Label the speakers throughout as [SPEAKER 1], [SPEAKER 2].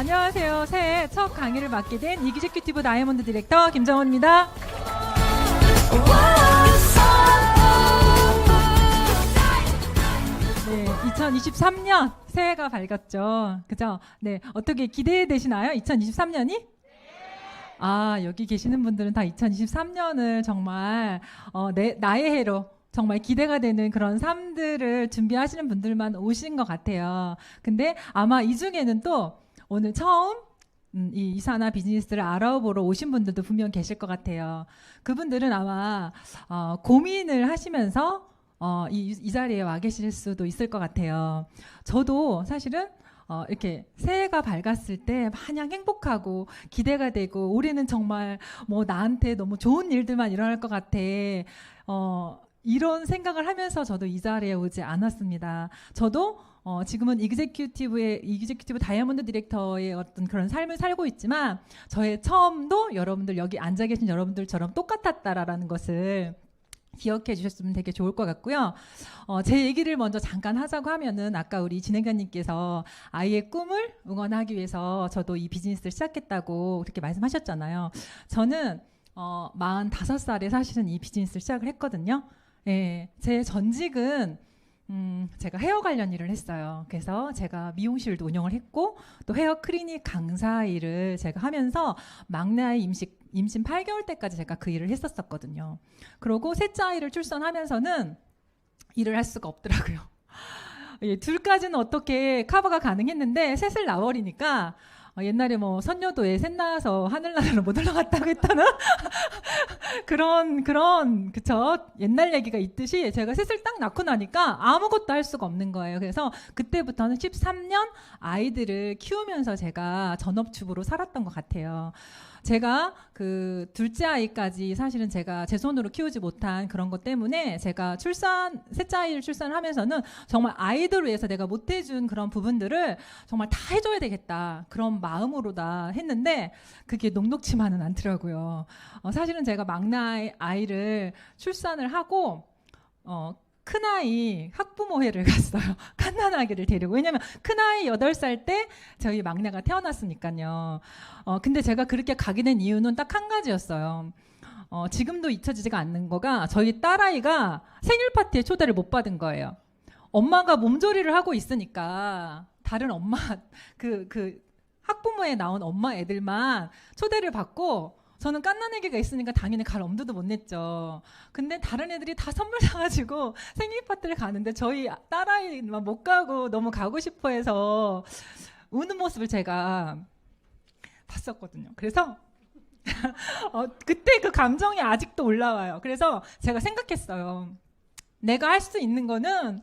[SPEAKER 1] 안녕하세요. 새해 첫 강의를 맡게 된 이기제큐티브 다이아몬드 디렉터 김정원입니다. 네, 2023년 새해가 밝았죠. 그죠? 네, 어떻게 기대되시나요? 2023년이? 여기 계시는 분들은 다 2023년을 정말 나의 해로 정말 기대가 되는 그런 삶들을 준비하시는 분들만 오신 것 같아요. 근데 아마 이 중에는 또 오늘 처음 이 이사나 비즈니스를 알아보러 오신 분들도 분명 계실 것 같아요. 그분들은 아마 고민을 하시면서 이 자리에 와 계실 수도 있을 것 같아요. 저도 사실은 이렇게 새해가 밝았을 때 마냥 행복하고 기대가 되고 올해는 정말 뭐 나한테 너무 좋은 일들만 일어날 것 같아. 이런 생각을 하면서 저도 이 자리에 오지 않았습니다. 저도 지금은 이그제큐티브 다이아몬드 디렉터의 어떤 그런 삶을 살고 있지만 저의 처음도 여러분들 여기 앉아 계신 여러분들처럼 똑같았다라는 것을 기억해 주셨으면 되게 좋을 것 같고요. 제 얘기를 먼저 잠깐 하자고 하면은 아까 우리 진행자님께서 아이의 꿈을 응원하기 위해서 저도 이 비즈니스를 시작했다고 그렇게 말씀하셨잖아요. 저는 45살에 사실은 이 비즈니스를 시작을 했거든요. 예, 제 전직은 제가 헤어 관련 일을 했어요. 그래서 제가 미용실도 운영을 했고 또 헤어 클리닉 강사 일을 제가 하면서 막내 아이 임신 8개월 때까지 제가 그 일을 했었거든요. 그리고 셋째 아이를 출산하면서는 일을 할 수가 없더라고요. 예, 둘까지는 어떻게 커버가 가능했는데 셋을 낳아버리니까 옛날에 뭐 선녀도에 셋 낳아서 하늘나라로 못 올라갔다고 했다는 그쵸 옛날 얘기가 있듯이 제가 셋을 딱 낳고 나니까 아무것도 할 수가 없는 거예요. 그래서 그때부터는 13년 아이들을 키우면서 제가 전업주부로 살았던 것 같아요. 제가 그 둘째 아이까지 사실은 제가 제 손으로 키우지 못한 그런 것 때문에 제가 셋째 아이를 출산을 하면서는 정말 아이들을 위해서 내가 못 해준 그런 부분들을 정말 다 해줘야 되겠다 그런 마음으로 다 했는데 그게 녹록지만은 않더라고요. 사실은 제가 막내 아이를 출산을 하고 큰아이 학부모회를 갔어요. 갓난아기를 데리고. 왜냐면 큰아이 8살 때 저희 막내가 태어났으니까요. 근데 제가 그렇게 가게 된 이유는 딱 한 가지였어요. 지금도 잊혀지지가 않는 거가 저희 딸아이가 생일 파티에 초대를 못 받은 거예요. 엄마가 몸조리를 하고 있으니까 다른 엄마 그 학부모에 나온 엄마 애들만 초대를 받고 저는 갓난아기가 있으니까 당연히 갈 엄두도 못 냈죠. 근데 다른 애들이 다 선물 사가지고 생일 파티를 가는데 저희 딸아이만 못 가고 너무 가고 싶어 해서 우는 모습을 제가 봤었거든요. 그래서 그때 그 감정이 아직도 올라와요. 그래서 제가 생각했어요. 내가 할 수 있는 거는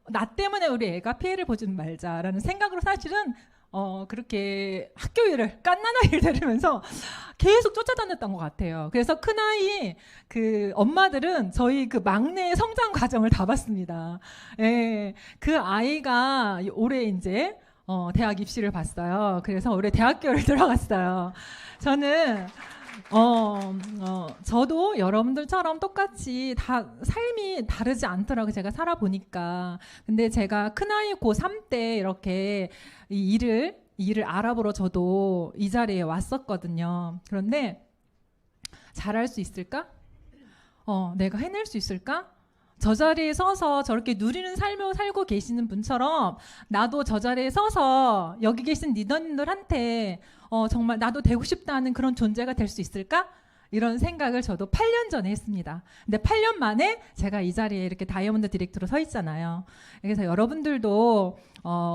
[SPEAKER 1] 나 때문에 우리 애가 피해를 보지 말자라는 생각으로 사실은 그렇게 학교 일을 갓난아이를 데리면서 계속 쫓아다녔던 것 같아요. 그래서 큰아이 그 엄마들은 저희 그 막내의 성장 과정을 다 봤습니다. 예, 그 아이가 올해 이제 대학 입시를 봤어요. 그래서 올해 대학교를 들어갔어요. 저는 저도 여러분들처럼 똑같이 다 삶이 다르지 않더라고요. 제가 살아보니까. 근데 제가 큰아이 고3 때 이렇게 이 일을 알아보러 저도 이 자리에 왔었거든요. 그런데 잘할 수 있을까? 내가 해낼 수 있을까? 저 자리에 서서 저렇게 누리는 삶을 살고 계시는 분처럼 나도 저 자리에 서서 여기 계신 리더님들한테 정말 나도 되고 싶다는 그런 존재가 될 수 있을까? 이런 생각을 저도 8년 전에 했습니다. 근데 8년 만에 제가 이 자리에 이렇게 다이아몬드 디렉터로 서 있잖아요. 그래서 여러분들도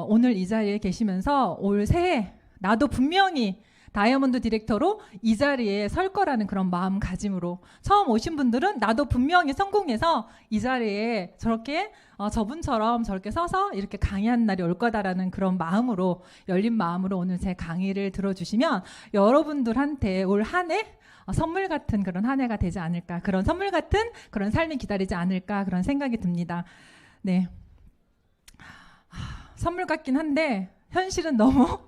[SPEAKER 1] 오늘 이 자리에 계시면서 올 새해 나도 분명히 다이아몬드 디렉터로 이 자리에 설 거라는 그런 마음가짐으로 처음 오신 분들은 나도 분명히 성공해서 이 자리에 저렇게 저분처럼 저렇게 서서 이렇게 강의하는 날이 올 거다라는 그런 마음으로 열린 마음으로 오늘 제 강의를 들어주시면 여러분들한테 올 한 해 선물 같은 그런 한 해가 되지 않을까 그런 선물 같은 그런 삶이 기다리지 않을까 그런 생각이 듭니다. 네, 선물 같긴 한데 현실은 너무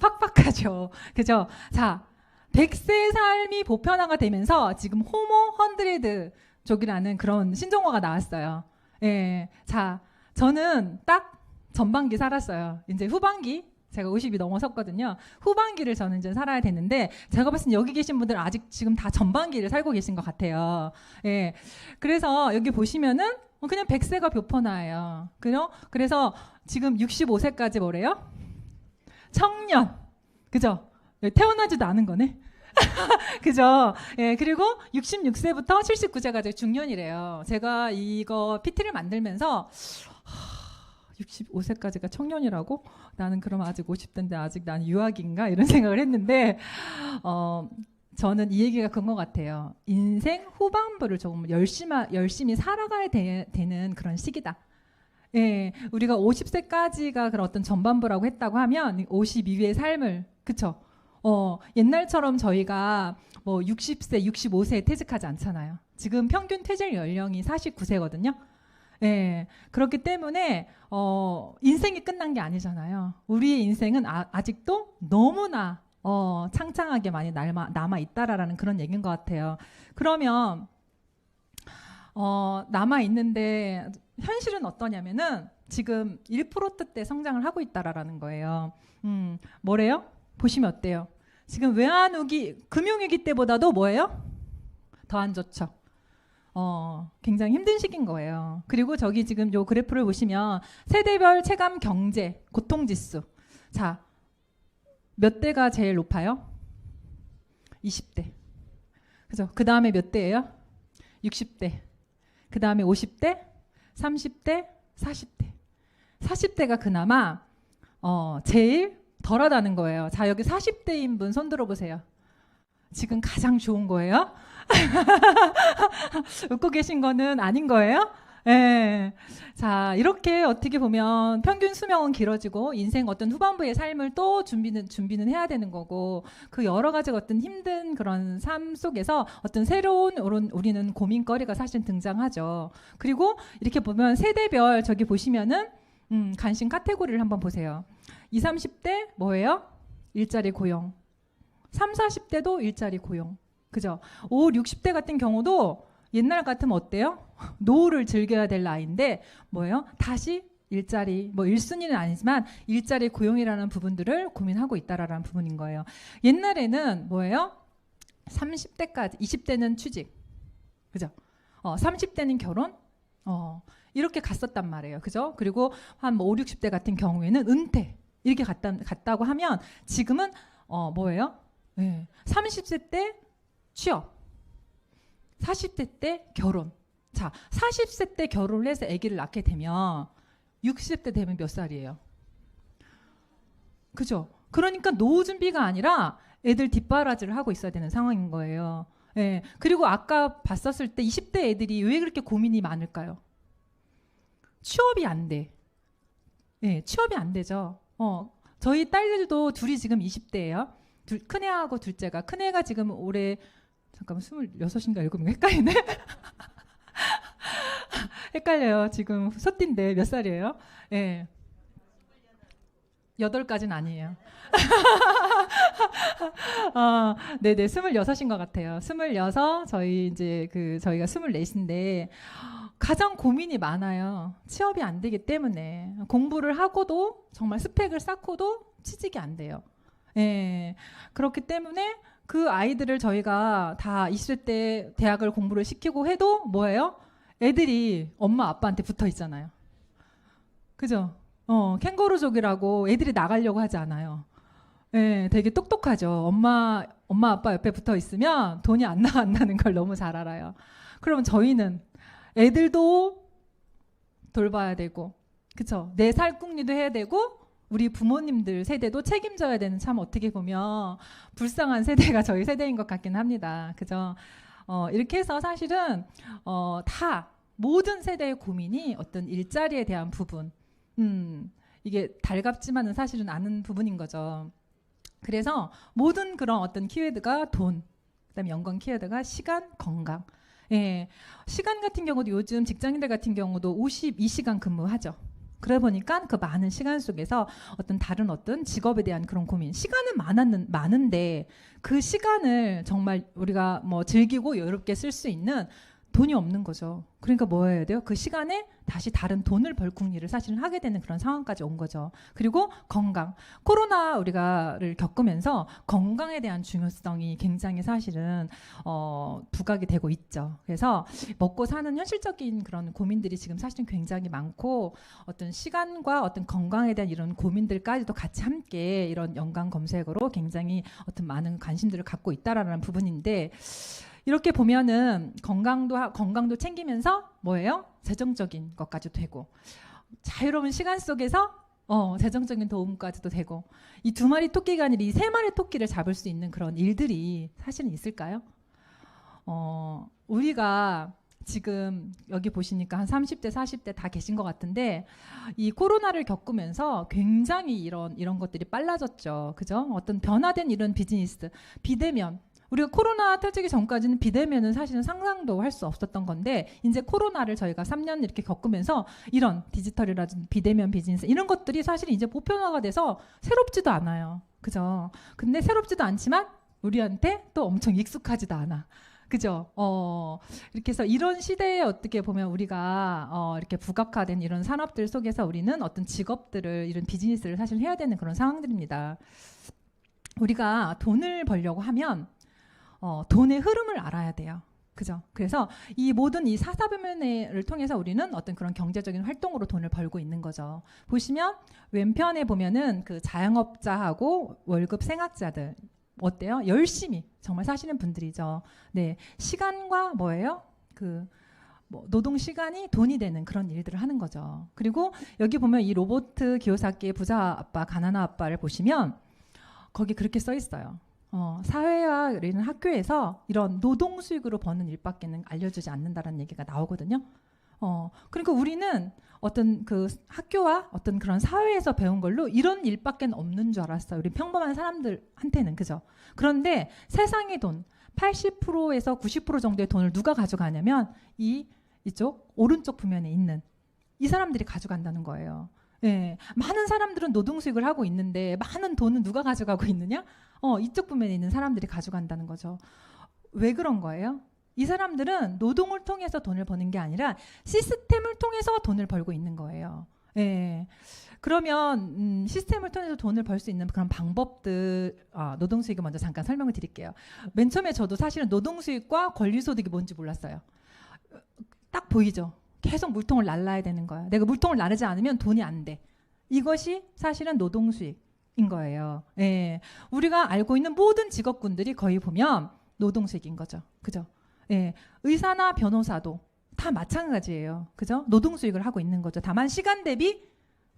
[SPEAKER 1] 팍팍하죠. 그죠? 자, 100세 삶이 보편화가 되면서 지금 호모 헌드레드 족이라는 그런 신종어가 나왔어요. 예. 자, 저는 딱 전반기 살았어요. 이제 후반기 제가 50이 넘어섰거든요. 후반기를 저는 이제 살아야 되는데 제가 봤을 때 여기 계신 분들은 아직 지금 다 전반기를 살고 계신 것 같아요. 예. 그래서 여기 보시면은 그냥 100세가 묘퍼나예요. 그래서 지금 65세까지 뭐래요? 청년. 그죠? 태어나지도 않은 거네. 그죠? 예, 그리고 66세부터 79세까지 중년이래요. 제가 이거 PT를 만들면서 65세까지가 청년이라고? 나는 그럼 아직 50대인데 아직 난 유학인가? 이런 생각을 했는데 저는 이 얘기가 그런 것 같아요. 인생 후반부를 조금 열심히 살아가야 되는 그런 시기다. 예, 우리가 50세까지가 그런 어떤 전반부라고 했다고 하면 50 이후의 삶을, 그쵸? 옛날처럼 저희가 뭐 60세, 65세에 퇴직하지 않잖아요. 지금 평균 퇴직 연령이 49세거든요. 예, 그렇기 때문에 인생이 끝난 게 아니잖아요. 우리의 인생은 아직도 너무나 창창하게 많이 남아 있다라는 그런 얘기인 것 같아요. 그러면 남아 있는데 현실은 어떠냐면은 지금 1%대 성장을 하고 있다라는 거예요. 뭐래요? 보시면 어때요? 지금 외환위기, 금융위기 때보다도 뭐예요? 더 안 좋죠. 굉장히 힘든 시기인 거예요. 그리고 저기 지금 요 그래프를 보시면 세대별 체감 경제 고통지수. 자, 몇 대가 제일 높아요? 20대. 그죠? 그 다음에 몇 대예요? 60대. 그 다음에 50대, 30대, 40대. 40대가 그나마 제일 덜하다는 거예요. 자, 여기 40대인 분 손 들어보세요. 지금 가장 좋은 거예요? 웃고 계신 거는 아닌 거예요? 예. 자, 이렇게 어떻게 보면 평균 수명은 길어지고 인생 어떤 후반부의 삶을 또 준비는 해야 되는 거고 그 여러 가지 어떤 힘든 그런 삶 속에서 어떤 새로운 우리는 고민거리가 사실 등장하죠. 그리고 이렇게 보면 세대별 저기 보시면은 관심 카테고리를 한번 보세요. 20, 30대 뭐예요? 일자리 고용. 30, 40대도 일자리 고용. 그죠? 5, 60대 같은 경우도 옛날 같으면 어때요? 노후를 즐겨야 될 나이인데 뭐예요? 다시 일자리, 뭐 1순위는 아니지만 일자리 고용이라는 부분들을 고민하고 있다라는 부분인 거예요. 옛날에는 뭐예요? 30대까지, 20대는 취직. 그죠? 30대는 결혼. 이렇게 갔었단 말이에요. 그죠? 그리고 한 뭐 5, 60대 같은 경우에는 은퇴. 이렇게 갔다고 하면 지금은 뭐예요? 네. 30세 때 취업. 40대 때 결혼. 자, 40세 때 결혼을 해서 아기를 낳게 되면 60대 되면 몇 살이에요? 그죠? 그러니까 노후 준비가 아니라 애들 뒷바라지를 하고 있어야 되는 상황인 거예요. 예. 그리고 아까 봤었을 때 20대 애들이 왜 그렇게 고민이 많을까요? 취업이 안 돼. 예, 취업이 안 되죠. 저희 딸들도 둘이 지금 20대예요. 큰애하고 둘째가. 큰애가 지금 올해 잠깐만 26인가 7인가 헷갈리네. 헷갈려요. 지금 소띠인데 몇 살이에요? 예. 8까지는 아니에요. 네네, 26인 것 같아요. 26, 저희 이제 저희가 24인데 가장 고민이 많아요. 취업이 안 되기 때문에 공부를 하고도 정말 스펙을 쌓고도 취직이 안 돼요. 예. 그렇기 때문에 그 아이들을 저희가 다 20세 때 대학을 공부를 시키고 해도 뭐예요? 애들이 엄마 아빠한테 붙어 있잖아요. 그죠? 캥거루족이라고 애들이 나가려고 하지 않아요. 예, 되게 똑똑하죠. 엄마 아빠 옆에 붙어 있으면 돈이 안 나간다는 걸 너무 잘 알아요. 그러면 저희는 애들도 돌봐야 되고, 그쵸? 내 살궁리도 해야 되고, 우리 부모님들 세대도 책임져야 되는 참 어떻게 보면 불쌍한 세대가 저희 세대인 것 같긴 합니다. 그죠? 이렇게 해서 사실은 다 모든 세대의 고민이 어떤 일자리에 대한 부분, 이게 달갑지만은 사실은 아는 부분인 거죠. 그래서 모든 그런 어떤 키워드가 돈, 그다음에 연관 키워드가 시간, 건강. 예, 시간 같은 경우도 요즘 직장인들 같은 경우도 52시간 근무하죠. 그러다 보니까 그 많은 시간 속에서 어떤 다른 어떤 직업에 대한 그런 고민, 시간은 많은데 그 시간을 정말 우리가 뭐 즐기고 여유롭게 쓸 수 있는 돈이 없는 거죠. 그러니까 뭐 해야 돼요? 그 시간에 다시 다른 돈을 벌 궁리를 사실은 하게 되는 그런 상황까지 온 거죠. 그리고 건강. 코로나 우리가를 겪으면서 건강에 대한 중요성이 굉장히 사실은 부각이 되고 있죠. 그래서 먹고 사는 현실적인 그런 고민들이 지금 사실은 굉장히 많고 어떤 시간과 어떤 건강에 대한 이런 고민들까지도 같이 함께 이런 연관 검색어로 굉장히 어떤 많은 관심들을 갖고 있다라는 부분인데 이렇게 보면은 건강도 챙기면서 뭐예요? 재정적인 것까지 되고 자유로운 시간 속에서 재정적인 도움까지도 되고 이 두 마리 토끼가 아니라 이 세 마리 토끼를 잡을 수 있는 그런 일들이 사실은 있을까요? 우리가 지금 여기 보시니까 한 30대, 40대 다 계신 것 같은데 이 코로나를 겪으면서 굉장히 이런 것들이 빨라졌죠. 그죠? 어떤 변화된 이런 비즈니스, 비대면 우리가 코로나 터지기 전까지는 비대면은 사실은 상상도 할 수 없었던 건데 이제 코로나를 저희가 3년 이렇게 겪으면서 이런 디지털이라든지 비대면 비즈니스 이런 것들이 사실 이제 보편화가 돼서 새롭지도 않아요. 그죠? 근데 새롭지도 않지만 우리한테 또 엄청 익숙하지도 않아. 그죠? 이렇게 해서 이런 시대에 어떻게 보면 우리가 이렇게 부각화된 이런 산업들 속에서 우리는 어떤 직업들을 이런 비즈니스를 사실 해야 되는 그런 상황들입니다. 우리가 돈을 벌려고 하면 돈의 흐름을 알아야 돼요. 그죠? 그래서 이 모든 이 사사변면을 통해서 우리는 어떤 그런 경제적인 활동으로 돈을 벌고 있는 거죠. 보시면 왼편에 보면은 그 자영업자하고 월급 생학자들 어때요? 열심히 정말 사시는 분들이죠. 네, 시간과 뭐예요? 노동 시간이 돈이 되는 그런 일들을 하는 거죠. 그리고 여기 보면 이 로버트 기요사키의 부자 아빠, 가난한 아빠를 보시면 거기 그렇게 써 있어요. 사회와 우리는 학교에서 이런 노동 수익으로 버는 일밖에는 알려주지 않는다라는 얘기가 나오거든요. 그러니까 우리는 어떤 그 학교와 어떤 그런 사회에서 배운 걸로 이런 일밖에 없는 줄 알았어요. 우리 평범한 사람들한테는. 그죠? 그런데 세상의 돈 80%에서 90% 정도의 돈을 누가 가져가냐면 이쪽 오른쪽 부면에 있는 이 사람들이 가져간다는 거예요. 예, 많은 사람들은 노동 수익을 하고 있는데 많은 돈은 누가 가져가고 있느냐? 이쪽 부면에 있는 사람들이 가져간다는 거죠. 왜 그런 거예요? 이 사람들은 노동을 통해서 돈을 버는 게 아니라 시스템을 통해서 돈을 벌고 있는 거예요. 예. 그러면 시스템을 통해서 돈을 벌 수 있는 그런 방법들 노동 수익을 먼저 잠깐 설명을 드릴게요. 맨 처음에 저도 사실은 노동 수익과 권리 소득이 뭔지 몰랐어요. 딱 보이죠? 계속 물통을 날라야 되는 거예요. 내가 물통을 나르지 않으면 돈이 안 돼. 이것이 사실은 노동 수익인 거예요. 예. 우리가 알고 있는 모든 직업군들이 거의 보면 노동 수익인 거죠. 그죠? 예. 의사나 변호사도 다 마찬가지예요. 그죠? 노동 수익을 하고 있는 거죠. 다만 시간 대비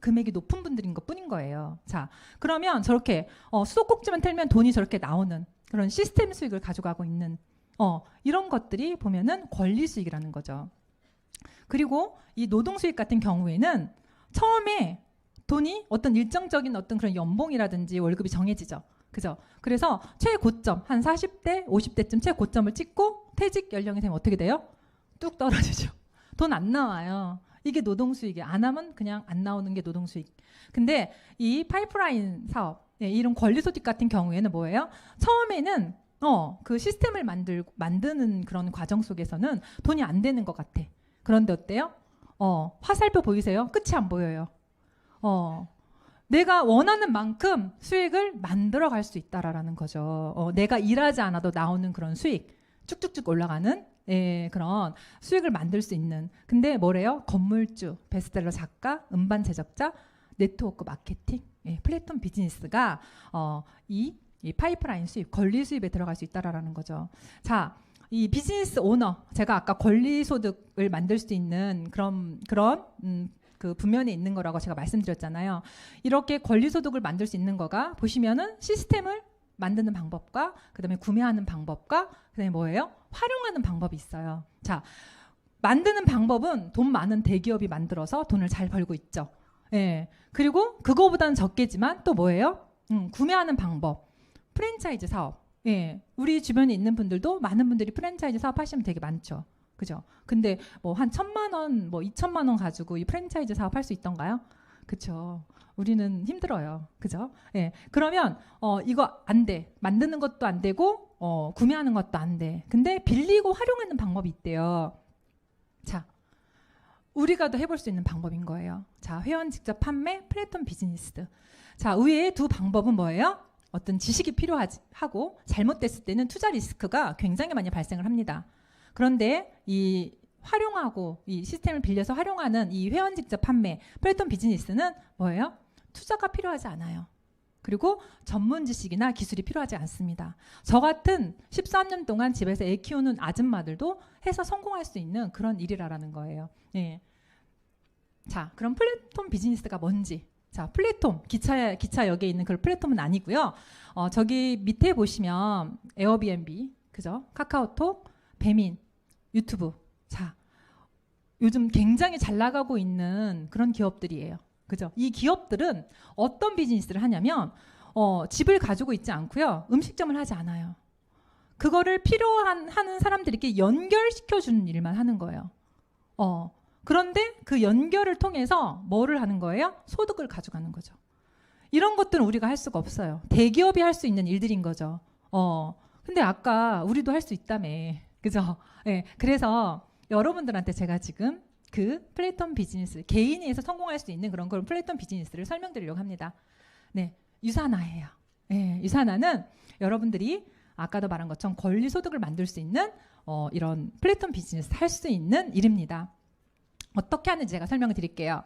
[SPEAKER 1] 금액이 높은 분들인 것 뿐인 거예요. 자, 그러면 저렇게 수도꼭지만 틀면 돈이 저렇게 나오는 그런 시스템 수익을 가져가고 있는 이런 것들이 보면은 권리 수익이라는 거죠. 그리고 이 노동 수익 같은 경우에는 처음에 돈이 어떤 일정적인 어떤 그런 연봉이라든지 월급이 정해지죠. 그죠? 그래서 최고점 한 40대, 50대쯤 최고점을 찍고 퇴직 연령이 되면 어떻게 돼요? 뚝 떨어지죠. 돈 안 나와요. 이게 노동 수익이에요. 안 하면 그냥 안 나오는 게 노동 수익. 근데 이 파이프라인 사업, 이런 권리 소득 같은 경우에는 뭐예요? 처음에는 그 시스템을 만드는 그런 과정 속에서는 돈이 안 되는 것 같아. 그런데 어때요? 화살표 보이세요? 끝이 안 보여요. 내가 원하는 만큼 수익을 만들어 갈 수 있다라는 거죠. 내가 일하지 않아도 나오는 그런 수익, 쭉쭉쭉 올라가는 그런 수익을 만들 수 있는. 근데 뭐래요? 건물주, 베스트셀러 작가, 음반 제작자, 네트워크 마케팅, 플랫폼 비즈니스가 이 파이프라인 수입, 권리 수입에 들어갈 수 있다라는 거죠. 자, 이 비즈니스 오너, 제가 아까 권리 소득을 만들 수 있는 그런 그 부면에 있는 거라고 제가 말씀드렸잖아요. 이렇게 권리 소득을 만들 수 있는 거가 보시면은 시스템을 만드는 방법과 그다음에 구매하는 방법과 그다음에 뭐예요? 활용하는 방법이 있어요. 자, 만드는 방법은 돈 많은 대기업이 만들어서 돈을 잘 벌고 있죠. 예. 그리고 그거보다는 적게지만 또 뭐예요? 구매하는 방법, 프랜차이즈 사업. 예. 우리 주변에 있는 분들도 많은 분들이 프랜차이즈 사업 하시면 되게 많죠. 그죠? 근데 뭐 한 1,000만 원, 뭐 2,000만 원 가지고 이 프랜차이즈 사업 할 수 있던가요? 그쵸? 우리는 힘들어요. 그죠? 예. 그러면 이거 안 돼. 만드는 것도 안 되고 구매하는 것도 안 돼. 근데 빌리고 활용하는 방법이 있대요. 자, 우리가 더 해볼 수 있는 방법인 거예요. 자, 회원 직접 판매, 플랫폼 비즈니스. 자, 위에 두 방법은 뭐예요? 어떤 지식이 필요하고 잘못됐을 때는 투자 리스크가 굉장히 많이 발생을 합니다. 그런데 이 활용하고 이 시스템을 빌려서 활용하는 이 회원 직접 판매, 플랫폼 비즈니스는 뭐예요? 투자가 필요하지 않아요. 그리고 전문 지식이나 기술이 필요하지 않습니다. 저 같은 13년 동안 집에서 애 키우는 아줌마들도 해서 성공할 수 있는 그런 일이라는 거예요. 예. 자, 그럼 플랫폼 비즈니스가 뭔지. 자, 플랫폼, 기차역에 있는 그런 플랫폼은 아니고요. 저기 밑에 보시면 에어비앤비, 그죠? 카카오톡, 배민, 유튜브. 자, 요즘 굉장히 잘 나가고 있는 그런 기업들이에요. 그죠? 이 기업들은 어떤 비즈니스를 하냐면 집을 가지고 있지 않고요. 음식점을 하지 않아요. 그거를 하는 사람들에게 연결시켜주는 일만 하는 거예요. 그런데 그 연결을 통해서 뭐를 하는 거예요? 소득을 가져가는 거죠. 이런 것들은 우리가 할 수가 없어요. 대기업이 할 수 있는 일들인 거죠. 근데 아까 우리도 할 수 있다며. 그죠? 네, 그래서 여러분들한테 제가 지금 그 플랫폼 비즈니스, 개인이 해서 성공할 수 있는 그런 플랫폼 비즈니스를 설명드리려고 합니다. 네, 유산화예요. 네, 유산화는 여러분들이 아까도 말한 것처럼 권리 소득을 만들 수 있는 이런 플랫폼 비즈니스 할 수 있는 일입니다. 어떻게 하는지 제가 설명을 드릴게요.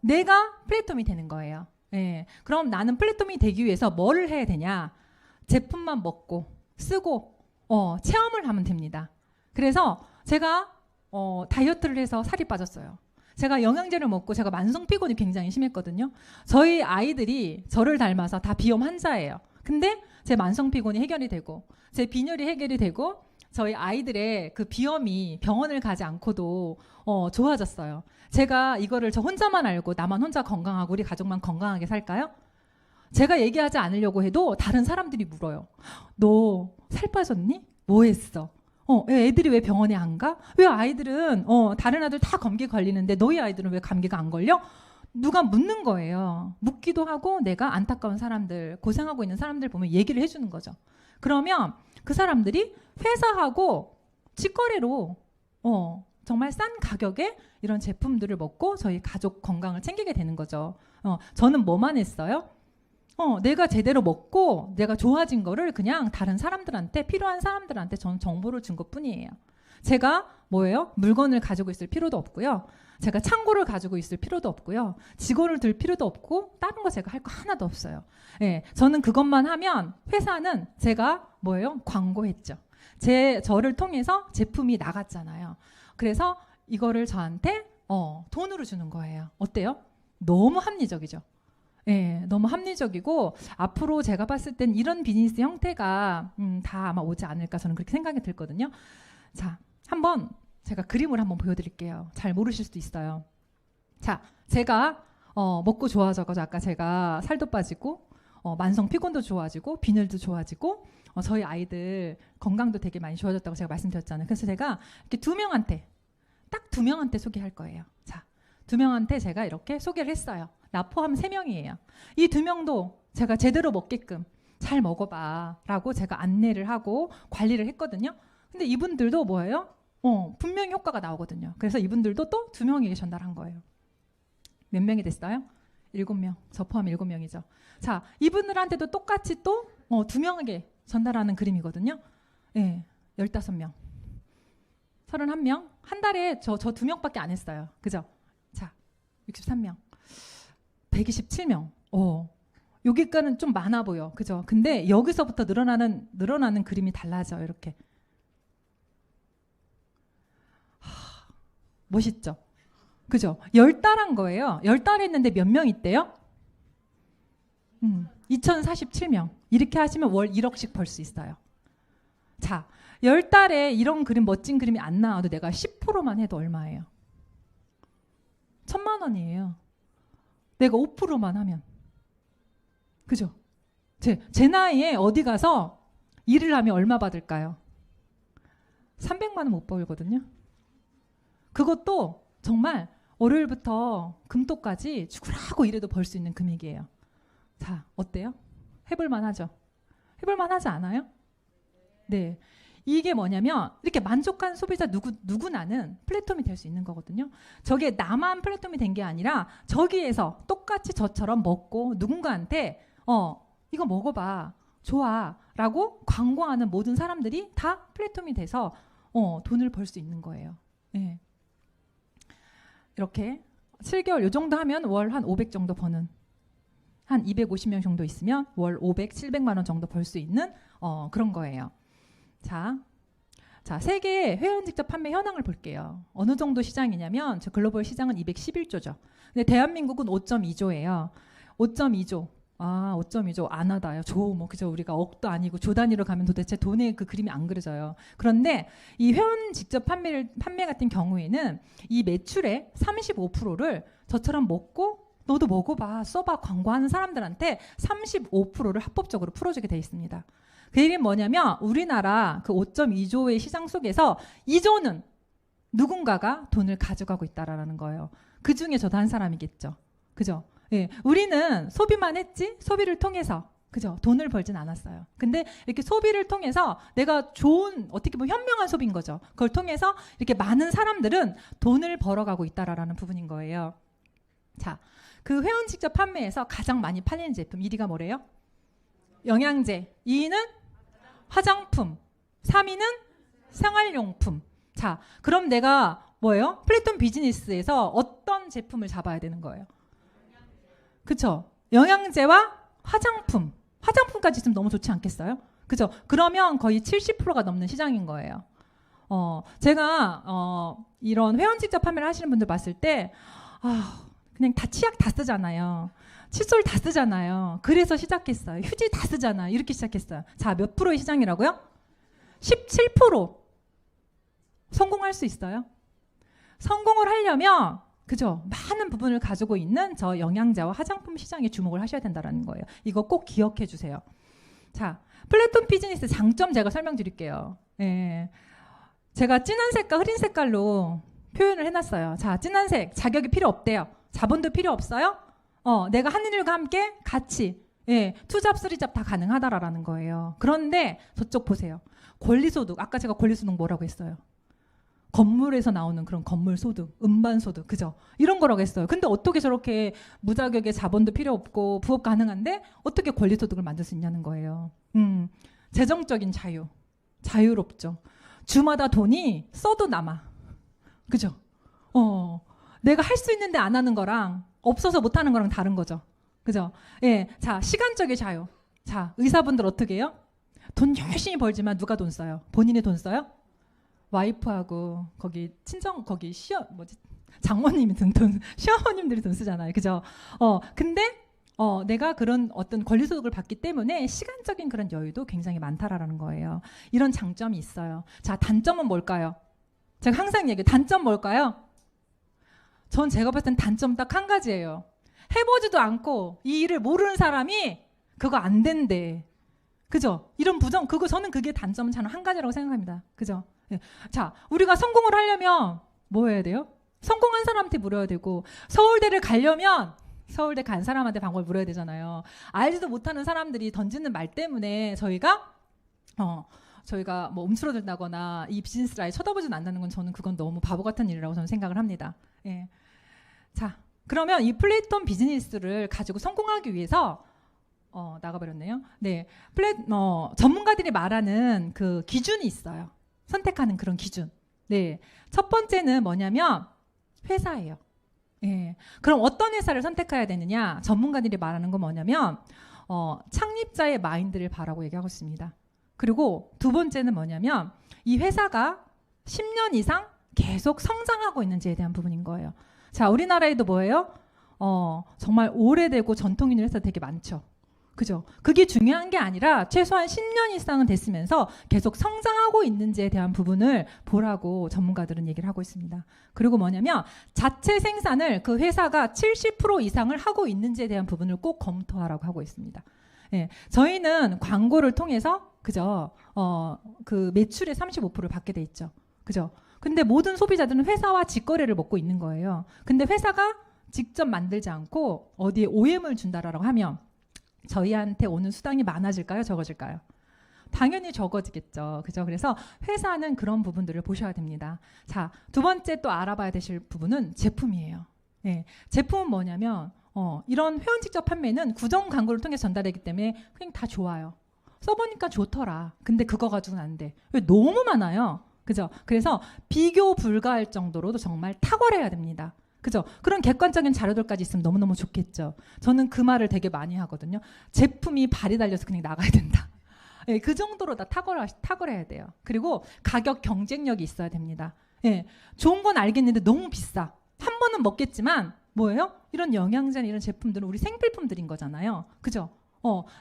[SPEAKER 1] 내가 플랫폼이 되는 거예요. 네, 그럼 나는 플랫폼이 되기 위해서 뭐를 해야 되냐? 제품만 먹고 쓰고 체험을 하면 됩니다. 그래서 제가 다이어트를 해서 살이 빠졌어요. 제가 영양제를 먹고 제가 만성 피곤이 굉장히 심했거든요. 저희 아이들이 저를 닮아서 다 비염 환자예요. 근데 제 만성 피곤이 해결이 되고 제 빈혈이 해결이 되고 저희 아이들의 그 비염이 병원을 가지 않고도 좋아졌어요. 제가 이거를 저 혼자만 알고 나만 혼자 건강하고 우리 가족만 건강하게 살까요? 제가 얘기하지 않으려고 해도 다른 사람들이 물어요. 너 살 빠졌니? 뭐 했어? 애들이 왜 병원에 안 가? 왜 아이들은 다른 아들 다 감기 걸리는데 너희 아이들은 왜 감기가 안 걸려? 누가 묻는 거예요. 묻기도 하고 내가 안타까운 사람들, 고생하고 있는 사람들 보면 얘기를 해주는 거죠. 그러면 그 사람들이 회사하고 직거래로 정말 싼 가격에 이런 제품들을 먹고 저희 가족 건강을 챙기게 되는 거죠. 저는 뭐만 했어요? 내가 제대로 먹고 내가 좋아진 거를 그냥 다른 사람들한테 필요한 사람들한테 저는 정보를 준 것뿐이에요. 제가 뭐예요? 물건을 가지고 있을 필요도 없고요. 제가 창고를 가지고 있을 필요도 없고요. 직원을 들 필요도 없고 다른 거 제가 할 거 하나도 없어요. 예, 저는 그것만 하면 회사는 제가 뭐예요? 광고했죠. 저를 통해서 제품이 나갔잖아요. 그래서 이거를 저한테 돈으로 주는 거예요. 어때요? 너무 합리적이죠. 예, 너무 합리적이고 앞으로 제가 봤을 땐 이런 비즈니스 형태가 다 아마 오지 않을까 저는 그렇게 생각이 들거든요. 자, 한번 제가 그림을 한번 보여드릴게요. 잘 모르실 수도 있어요. 자, 제가 먹고 좋아져가지고 아까 제가 살도 빠지고 만성 피곤도 좋아지고 빈혈도 좋아지고 저희 아이들 건강도 되게 많이 좋아졌다고 제가 말씀드렸잖아요. 그래서 제가 이렇게 딱 두 명한테 소개할 거예요. 자, 두 명한테 제가 이렇게 소개를 했어요. 나 포함 3명이에요. 이 2명도 제가 제대로 먹게끔 잘 먹어봐 라고 제가 안내를 하고 관리를 했거든요. 근데 이분들도 뭐예요? 분명히 효과가 나오거든요. 그래서 이분들도 또 2명에게 전달한 거예요. 몇 명이 됐어요? 7명. 저 포함 7명이죠. 자, 이분들한테도 똑같이 또 2명에게 전달하는 그림이거든요. 네, 15명. 31명. 한 달에 저 2명밖에 안 했어요. 그죠? 자, 63명. 127명. 여기까지는 좀 많아 보여. 그죠? 근데 여기서부터 늘어나는 그림이 달라져요. 이렇게. 멋있죠? 그죠? 10달 한 거예요. 10달 했는데 몇 명 있대요? 2047명. 이렇게 하시면 월 1억씩 벌 수 있어요. 자, 10달에 이런 그림, 멋진 그림이 안 나와도 내가 10%만 해도 얼마예요? 1,000만 원이에요. 내가 5%만 하면. 그죠? 제 나이에 어디 가서 일을 하면 얼마 받을까요? 300만 원 못 벌거든요. 그것도 정말 월요일부터 금토까지 죽으라고 일해도 벌 수 있는 금액이에요. 자, 어때요? 해볼만 하죠? 해볼만 하지 않아요? 네. 이게 뭐냐면 이렇게 만족한 소비자 누구나는 플랫폼이 될 수 있는 거거든요. 저게 나만 플랫폼이 된 게 아니라 저기에서 똑같이 저처럼 먹고 누군가한테 이거 먹어봐 좋아 라고 광고하는 모든 사람들이 다 플랫폼이 돼서 돈을 벌 수 있는 거예요. 예. 이렇게 7개월 요 정도 하면 월 한 500 정도 버는, 한 250명 정도 있으면 월 500, 700만 원 정도 벌 수 있는 그런 거예요. 자, 세계 회원 직접 판매 현황을 볼게요. 어느 정도 시장이냐면 저 글로벌 시장은 211조죠. 근데 대한민국은 5.2조예요. 5.2조. 5.2조 안 하다요. 그죠? 우리가 억도 아니고 조 단위로 가면 도대체 돈의 그 그림이 안 그려져요. 그런데 이 회원 직접 판매 같은 경우에는 이 매출의 35%를 저처럼 먹고 너도 먹어봐, 써봐 광고하는 사람들한테 35%를 합법적으로 풀어주게 돼 있습니다. 그 얘기는 뭐냐면 우리나라 그 5.2조의 시장 속에서 2조는 누군가가 돈을 가져가고 있다라는 거예요. 그 중에 저도 한 사람이겠죠. 그죠? 예, 우리는 소비만 했지 소비를 통해서 그죠? 돈을 벌진 않았어요. 근데 이렇게 소비를 통해서 내가 좋은 어떻게 보면 현명한 소비인 거죠. 그걸 통해서 이렇게 많은 사람들은 돈을 벌어가고 있다라는 부분인 거예요. 자, 그 회원 직접 판매에서 가장 많이 팔리는 제품 1위가 뭐래요? 영양제, 2위는 화장품, 3위는 생활용품. 자, 그럼 내가 뭐예요? 플랫폼 비즈니스에서 어떤 제품을 잡아야 되는 거예요? 그쵸? 영양제와 화장품. 화장품까지 있으면 너무 좋지 않겠어요? 그죠? 그러면 거의 70%가 넘는 시장인 거예요. 제가 이런 회원 직접 판매를 하시는 분들 봤을 때 그냥 다 치약 다 쓰잖아요. 칫솔 다 쓰잖아요. 그래서 시작했어요. 휴지 다 쓰잖아요. 이렇게 시작했어요. 자, 몇 프로의 시장이라고요? 17%. 성공할 수 있어요? 성공을 하려면 그죠? 많은 부분을 가지고 있는 저 영양제와 화장품 시장에 주목을 하셔야 된다는 거예요. 이거 꼭 기억해 주세요. 자, 플랫폼 비즈니스 장점 제가 설명드릴게요. 예. 제가 진한 색깔, 흐린 색깔로 표현을 해놨어요. 자, 진한 색, 자격이 필요 없대요. 자본도 필요 없어요. 내가 하는 일과 함께 같이 투잡, 쓰리잡 다 가능하다라는 거예요. 그런데 저쪽 보세요. 권리소득, 아까 제가 권리소득 뭐라고 했어요? 건물에서 나오는 그런 건물소득, 음반소득, 그죠? 이런 거라고 했어요. 근데 어떻게 저렇게 무자격의 자본도 필요 없고 부업 가능한데 어떻게 권리소득을 만들 수 있냐는 거예요. 재정적인 자유롭죠. 주마다 돈이 써도 남아. 그죠? 내가 할 수 있는데 안 하는 거랑 없어서 못 하는 거랑 다른 거죠. 그죠? 예. 자, 시간적인 자유. 자, 의사분들 어떻게 해요? 돈 열심히 벌지만 누가 돈 써요? 본인이 돈 써요? 와이프하고 거기 장모님이 돈 시어머님들이 돈 쓰잖아요. 그죠? 근데 내가 그런 어떤 권리소득을 받기 때문에 시간적인 그런 여유도 굉장히 많다라는 거예요. 이런 장점이 있어요. 자, 단점은 뭘까요? 제가 항상 얘기해요. 단점 뭘까요? 전 제가 봤을 땐 단점 딱 한 가지예요. 해보지도 않고 이 일을 모르는 사람이 그거 안 된대. 그죠? 이런 부정, 저는 그게 단점은 단 한 가지라고 생각합니다. 그죠? 네. 자, 우리가 성공을 하려면 뭐 해야 돼요? 성공한 사람한테 물어야 되고, 서울대를 가려면 서울대 간 사람한테 방법을 물어야 되잖아요. 알지도 못하는 사람들이 던지는 말 때문에 저희가 뭐 움츠러들다거나 이 비즈니스를 아예 쳐다보진 않는다는 건 저는 그건 너무 바보 같은 일이라고 저는 생각을 합니다. 예. 자, 그러면 이 플랫폼 비즈니스를 가지고 성공하기 위해서 나가버렸네요. 네, 전문가들이 말하는 그 기준이 있어요. 선택하는 그런 기준. 네, 첫 번째는 뭐냐면 회사예요. 예, 그럼 어떤 회사를 선택해야 되느냐? 전문가들이 말하는 건 뭐냐면 창립자의 마인드를 바라고 얘기하고 있습니다. 그리고 두 번째는 뭐냐면 이 회사가 10년 이상 계속 성장하고 있는지에 대한 부분인 거예요. 자, 우리나라에도 뭐예요? 정말 오래되고 전통 있는 회사 되게 많죠. 그죠? 그게 중요한 게 아니라 최소한 10년 이상은 됐으면서 계속 성장하고 있는지에 대한 부분을 보라고 전문가들은 얘기를 하고 있습니다. 그리고 뭐냐면 자체 생산을 그 회사가 70% 이상을 하고 있는지에 대한 부분을 꼭 검토하라고 하고 있습니다. 예, 저희는 광고를 통해서 그죠? 그 매출의 35%를 받게 돼 있죠. 그죠? 근데 모든 소비자들은 회사와 직거래를 먹고 있는 거예요. 근데 회사가 직접 만들지 않고 어디에 OM을 준다라고 하면 저희한테 오는 수당이 많아질까요? 적어질까요? 당연히 적어지겠죠. 그죠? 그래서 회사는 그런 부분들을 보셔야 됩니다. 자, 두 번째 또 알아봐야 되실 부분은 제품이에요. 예, 제품은 뭐냐면 이런 회원 직접 판매는 구정 광고를 통해 전달되기 때문에 그냥 다 좋아요. 써보니까 좋더라. 근데 그거 가지고는 안 돼. 왜? 너무 많아요. 그죠? 그래서 비교 불가할 정도로도 정말 탁월해야 됩니다. 그죠? 그런 객관적인 자료들까지 있으면 너무너무 좋겠죠. 저는 그 말을 되게 많이 하거든요. 제품이 발이 달려서 그냥 나가야 된다. 예, 그 정도로 다 탁월해야 돼요. 그리고 가격 경쟁력이 있어야 됩니다. 예, 좋은 건 알겠는데 너무 비싸. 한 번은 먹겠지만 뭐예요? 이런 영양제나 이런 제품들은 우리 생필품들인 거잖아요. 그죠?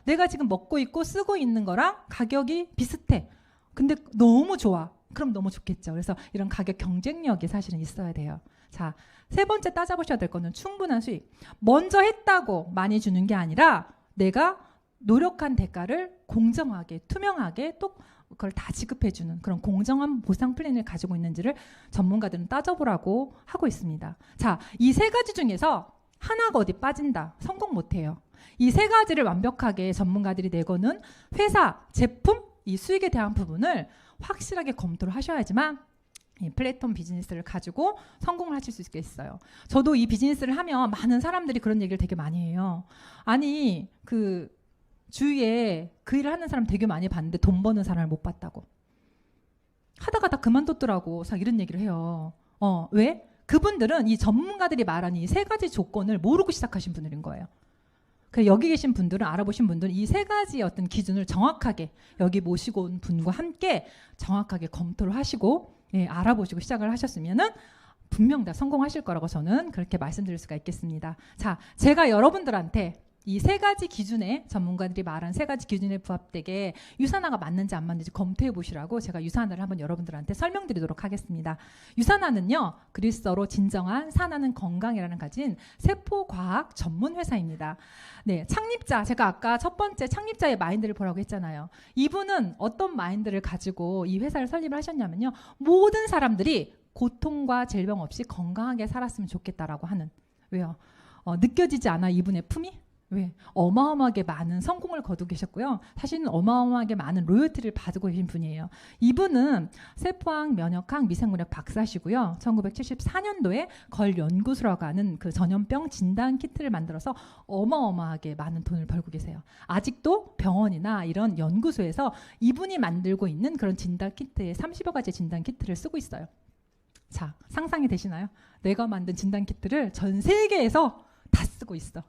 [SPEAKER 1] 내가 지금 먹고 있고 쓰고 있는 거랑 가격이 비슷해. 근데 너무 좋아. 그럼 너무 좋겠죠. 그래서 이런 가격 경쟁력이 사실은 있어야 돼요. 자, 세 번째 따져보셔야 될 거는 충분한 수익. 먼저 했다고 많이 주는 게 아니라 내가 노력한 대가를 공정하게, 투명하게 또 그걸 다 지급해주는 그런 공정한 보상 플랜을 가지고 있는지를 전문가들은 따져보라고 하고 있습니다. 자, 이 세 가지 중에서 하나가 어디 빠진다. 성공 못해요. 이 세 가지를 완벽하게 전문가들이 내거는 회사, 제품, 이 수익에 대한 부분을 확실하게 검토를 하셔야지만 이 플랫폼 비즈니스를 가지고 성공을 하실 수 있겠어요. 저도 이 비즈니스를 하면 많은 사람들이 그런 얘기를 되게 많이 해요. 아니 그 주위에 그 일을 하는 사람 되게 많이 봤는데 돈 버는 사람을 못 봤다고. 하다가 다 그만뒀더라고. 이런 얘기를 해요. 왜? 그분들은 이 전문가들이 말하는 이 세 가지 조건을 모르고 시작하신 분들인 거예요. 그래서 여기 계신 분들은, 알아보신 분들은 이 세 가지 어떤 기준을 정확하게 여기 모시고 온 분과 함께 정확하게 검토를 하시고 알아보시고 시작을 하셨으면은 분명 다 성공하실 거라고 저는 그렇게 말씀드릴 수가 있겠습니다. 자, 제가 여러분들한테 이 세 가지 기준에, 전문가들이 말한 세 가지 기준에 부합되게 유산화가 맞는지 안 맞는지 검토해 보시라고 제가 유산화를 한번 여러분들한테 설명드리도록 하겠습니다. 유산화는요, 그리스어로 진정한 산화는 건강이라는 가진 세포과학 전문 회사입니다. 네, 창립자, 제가 아까 첫 번째 창립자의 마인드를 보라고 했잖아요. 이분은 어떤 마인드를 가지고 이 회사를 설립을 하셨냐면요, 모든 사람들이 고통과 질병 없이 건강하게 살았으면 좋겠다라고 하는. 왜요? 느껴지지 않아 이분의 품이? 왜? 어마어마하게 많은 성공을 거두고 계셨고요. 사실은 어마어마하게 많은 로열티를 받고 계신 분이에요. 이분은 세포학, 면역학, 미생물학 박사시고요. 1974년도에 걸 연구소라고 하는 그 전염병 진단 키트를 만들어서 어마어마하게 많은 돈을 벌고 계세요. 아직도 병원이나 이런 연구소에서 이분이 만들고 있는 그런 진단 키트에 30여 가지 진단 키트를 쓰고 있어요. 자, 상상이 되시나요? 내가 만든 진단 키트를 전 세계에서 다 쓰고 있어.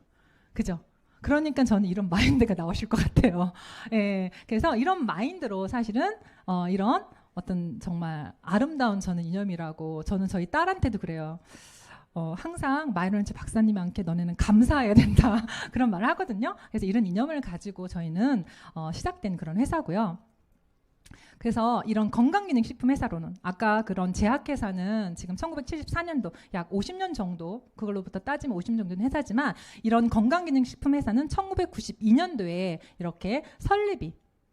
[SPEAKER 1] 그죠? 그러니까 저는 이런 마인드가 나오실 것 같아요. 예, 그래서 이런 마인드로 사실은 이런 어떤 정말 아름다운 저는 이념이라고, 저는 저희 딸한테도 그래요. 항상 마이런치 박사님한테 너네는 감사해야 된다 그런 말을 하거든요. 그래서 이런 이념을 가지고 저희는 시작된 그런 회사고요. 그래서 이런 건강기능식품 회사로는 아까 그런 제약회사는 지금 1974년도 약 50년 정도, 그걸로부터 따지면 50년 정도는 회사지만, 이런 건강기능식품 회사는 1992년도에 이렇게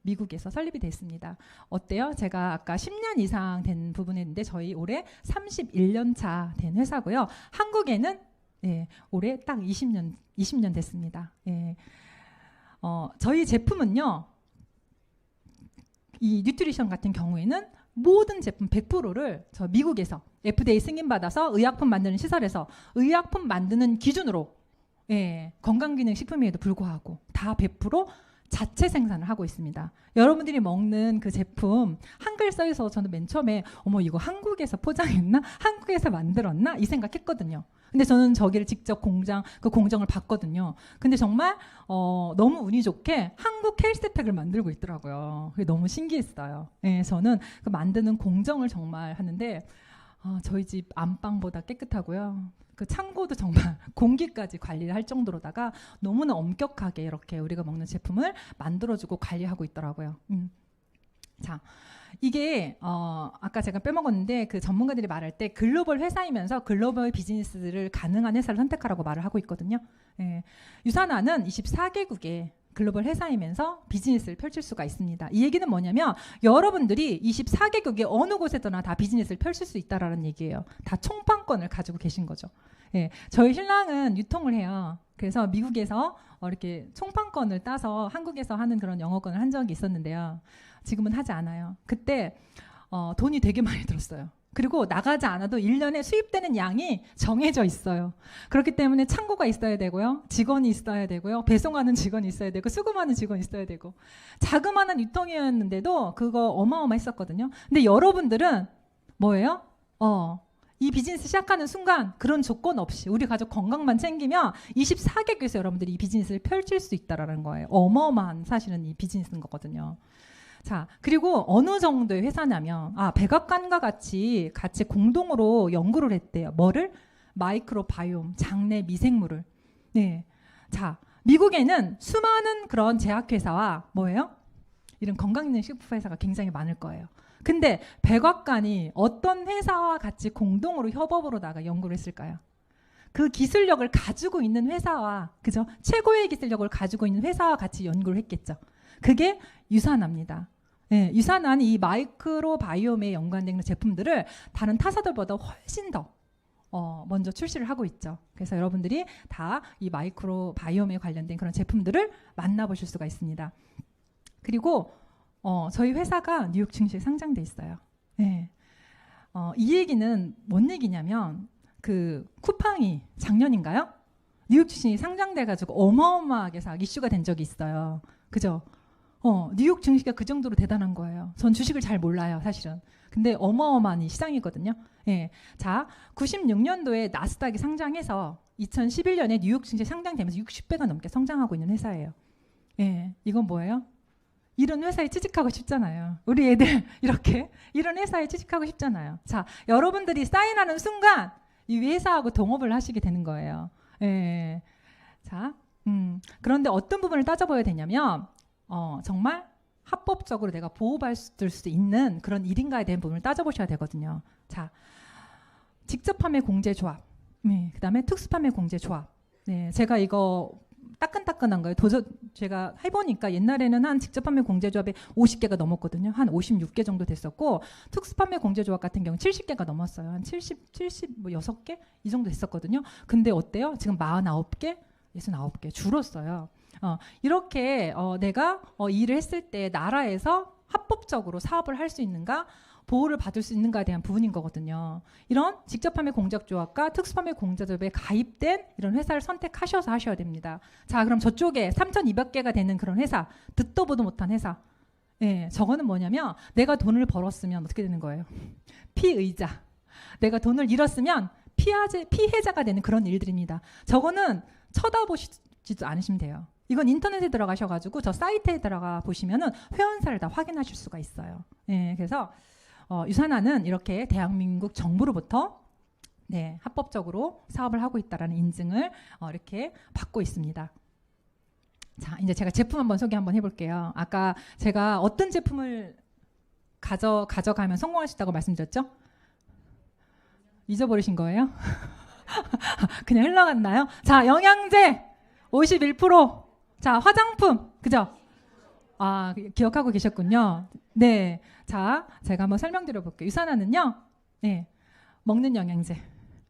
[SPEAKER 1] 미국에서 설립이 됐습니다. 어때요? 제가 아까 10년 이상 된 부분에 있는데 저희 올해 31년 차 된 회사고요. 한국에는 올해 딱 20년 됐습니다. 저희 제품은요, 이 뉴트리션 같은 경우에는 모든 제품 100%를 저 미국에서 FDA 승인받아서 의약품 만드는 시설에서 의약품 만드는 기준으로 건강기능식품에도 불구하고 다 100% 자체 생산을 하고 있습니다. 여러분들이 먹는 그 제품 한글 써 있어서 저는 맨 처음에 어머 이거 한국에서 포장했나? 한국에서 만들었나? 이 생각했거든요. 근데 저는 저기를 직접 그 공정을 봤거든요. 근데 정말 너무 운이 좋게 한국 헬스팩을 만들고 있더라고요. 그게 너무 신기했어요. 저는 그 만드는 공정을 정말 하는데 저희 집 안방보다 깨끗하고요. 그 창고도 정말 공기까지 관리를 할 정도로다가 너무나 엄격하게 이렇게 우리가 먹는 제품을 만들어주고 관리하고 있더라고요. 자, 이게 아까 제가 빼먹었는데 그 전문가들이 말할 때 글로벌 회사이면서 글로벌 비즈니스를 가능한 회사를 선택하라고 말을 하고 있거든요. 유산화는 24개국에 글로벌 회사이면서 비즈니스를 펼칠 수가 있습니다. 이 얘기는 뭐냐면 여러분들이 24개국의 어느 곳에서나 다 비즈니스를 펼칠 수 있다라는 얘기예요. 다 총판권을 가지고 계신 거죠. 저희 신랑은 유통을 해요. 그래서 미국에서 이렇게 총판권을 따서 한국에서 하는 그런 영어권을 한 적이 있었는데요. 지금은 하지 않아요. 그때 돈이 되게 많이 들었어요. 그리고 나가지 않아도 1년에 수입되는 양이 정해져 있어요. 그렇기 때문에 창고가 있어야 되고요. 직원이 있어야 되고요. 배송하는 직원이 있어야 되고 수금하는 직원이 있어야 되고 자그마한 유통이었는데도 그거 어마어마했었거든요. 근데 여러분들은 뭐예요? 이 비즈니스 시작하는 순간 그런 조건 없이 우리 가족 건강만 챙기면 24개국에서 여러분들이 이 비즈니스를 펼칠 수 있다라는 거예요. 어마어마한 사실은 이 비즈니스인 거거든요. 자, 그리고 어느 정도의 회사냐면 백악관과 같이 공동으로 연구를 했대요. 뭐를? 마이크로바이옴, 장내 미생물을. 네. 자, 미국에는 수많은 그런 제약회사와 뭐예요? 이런 건강기능식품 회사가 굉장히 많을 거예요. 근데 백악관이 어떤 회사와 같이 공동으로 협업으로다가 연구를 했을까요? 그 기술력을 가지고 있는 회사와, 그죠? 최고의 기술력을 가지고 있는 회사와 같이 연구를 했겠죠. 그게 유산화입니다. 네, 유산화는 이 마이크로바이옴에 연관된 제품들을 다른 타사들보다 훨씬 더 먼저 출시를 하고 있죠. 그래서 여러분들이 다 이 마이크로바이옴에 관련된 그런 제품들을 만나보실 수가 있습니다. 그리고 저희 회사가 뉴욕 증시에 상장돼 있어요. 네. 이 얘기는 뭔 얘기냐면 그 쿠팡이 작년인가요? 뉴욕 증시에 상장돼가지고 어마어마하게 이슈가 된 적이 있어요. 그죠? 뉴욕 증시가 그 정도로 대단한 거예요. 전 주식을 잘 몰라요, 사실은. 근데 어마어마한 이 시장이거든요. 예. 자, 96년도에 나스닥이 상장해서 2011년에 뉴욕 증시에 상장되면서 60배가 넘게 성장하고 있는 회사예요. 예. 이건 뭐예요? 이런 회사에 취직하고 싶잖아요. 우리 애들 이렇게 이런 회사에 취직하고 싶잖아요. 자, 여러분들이 사인하는 순간 이 회사하고 동업을 하시게 되는 거예요. 예. 자, 그런데 어떤 부분을 따져봐야 되냐면 정말 합법적으로 내가 보호받을 수 있는 그런 일인가에 대한 부분을 따져보셔야 되거든요. 자, 직접 판매 공제조합, 그 다음에 특수 판매 공제조합. 네, 제가 이거 따끈따끈한 거예요. 제가 해보니까 옛날에는 한 직접 판매 공제조합에 50개가 넘었거든요. 한 56개 정도 됐었고, 특수 판매 공제조합 같은 경우 70개가 넘었어요. 한 76개? 이 정도 됐었거든요. 근데 어때요? 지금 49개? 69개 줄었어요. 이렇게 내가 일을 했을 때 나라에서 합법적으로 사업을 할 수 있는가, 보호를 받을 수 있는가에 대한 부분인 거거든요. 이런 직접 판매 공작조합과 특수 판매 공제조합에 가입된 이런 회사를 선택하셔서 하셔야 됩니다. 자, 그럼 저쪽에 3,200개가 되는 그런 회사, 듣도 보도 못한 회사. 예, 저거는 뭐냐면 내가 돈을 벌었으면 어떻게 되는 거예요? 피의자. 내가 돈을 잃었으면 피해자가 되는 그런 일들입니다. 저거는 쳐다보시지도 않으시면 돼요. 이건 인터넷에 들어가셔가지고 저 사이트에 들어가 보시면은 회원사를 다 확인하실 수가 있어요. 예, 그래서 유산화는 이렇게 대한민국 정부로부터 합법적으로 사업을 하고 있다라는 인증을 이렇게 받고 있습니다. 자, 이제 제가 제품 한번 소개 한번 해볼게요. 아까 제가 어떤 제품을 가져가면 성공할 수 있다고 말씀드렸죠? 잊어버리신 거예요? 그냥 흘러갔나요? 자, 영양제 51%. 자, 화장품. 그죠? 아, 기억하고 계셨군요. 네. 자, 제가 한번 설명드려 볼게요. 유산화는요. 네. 먹는 영양제.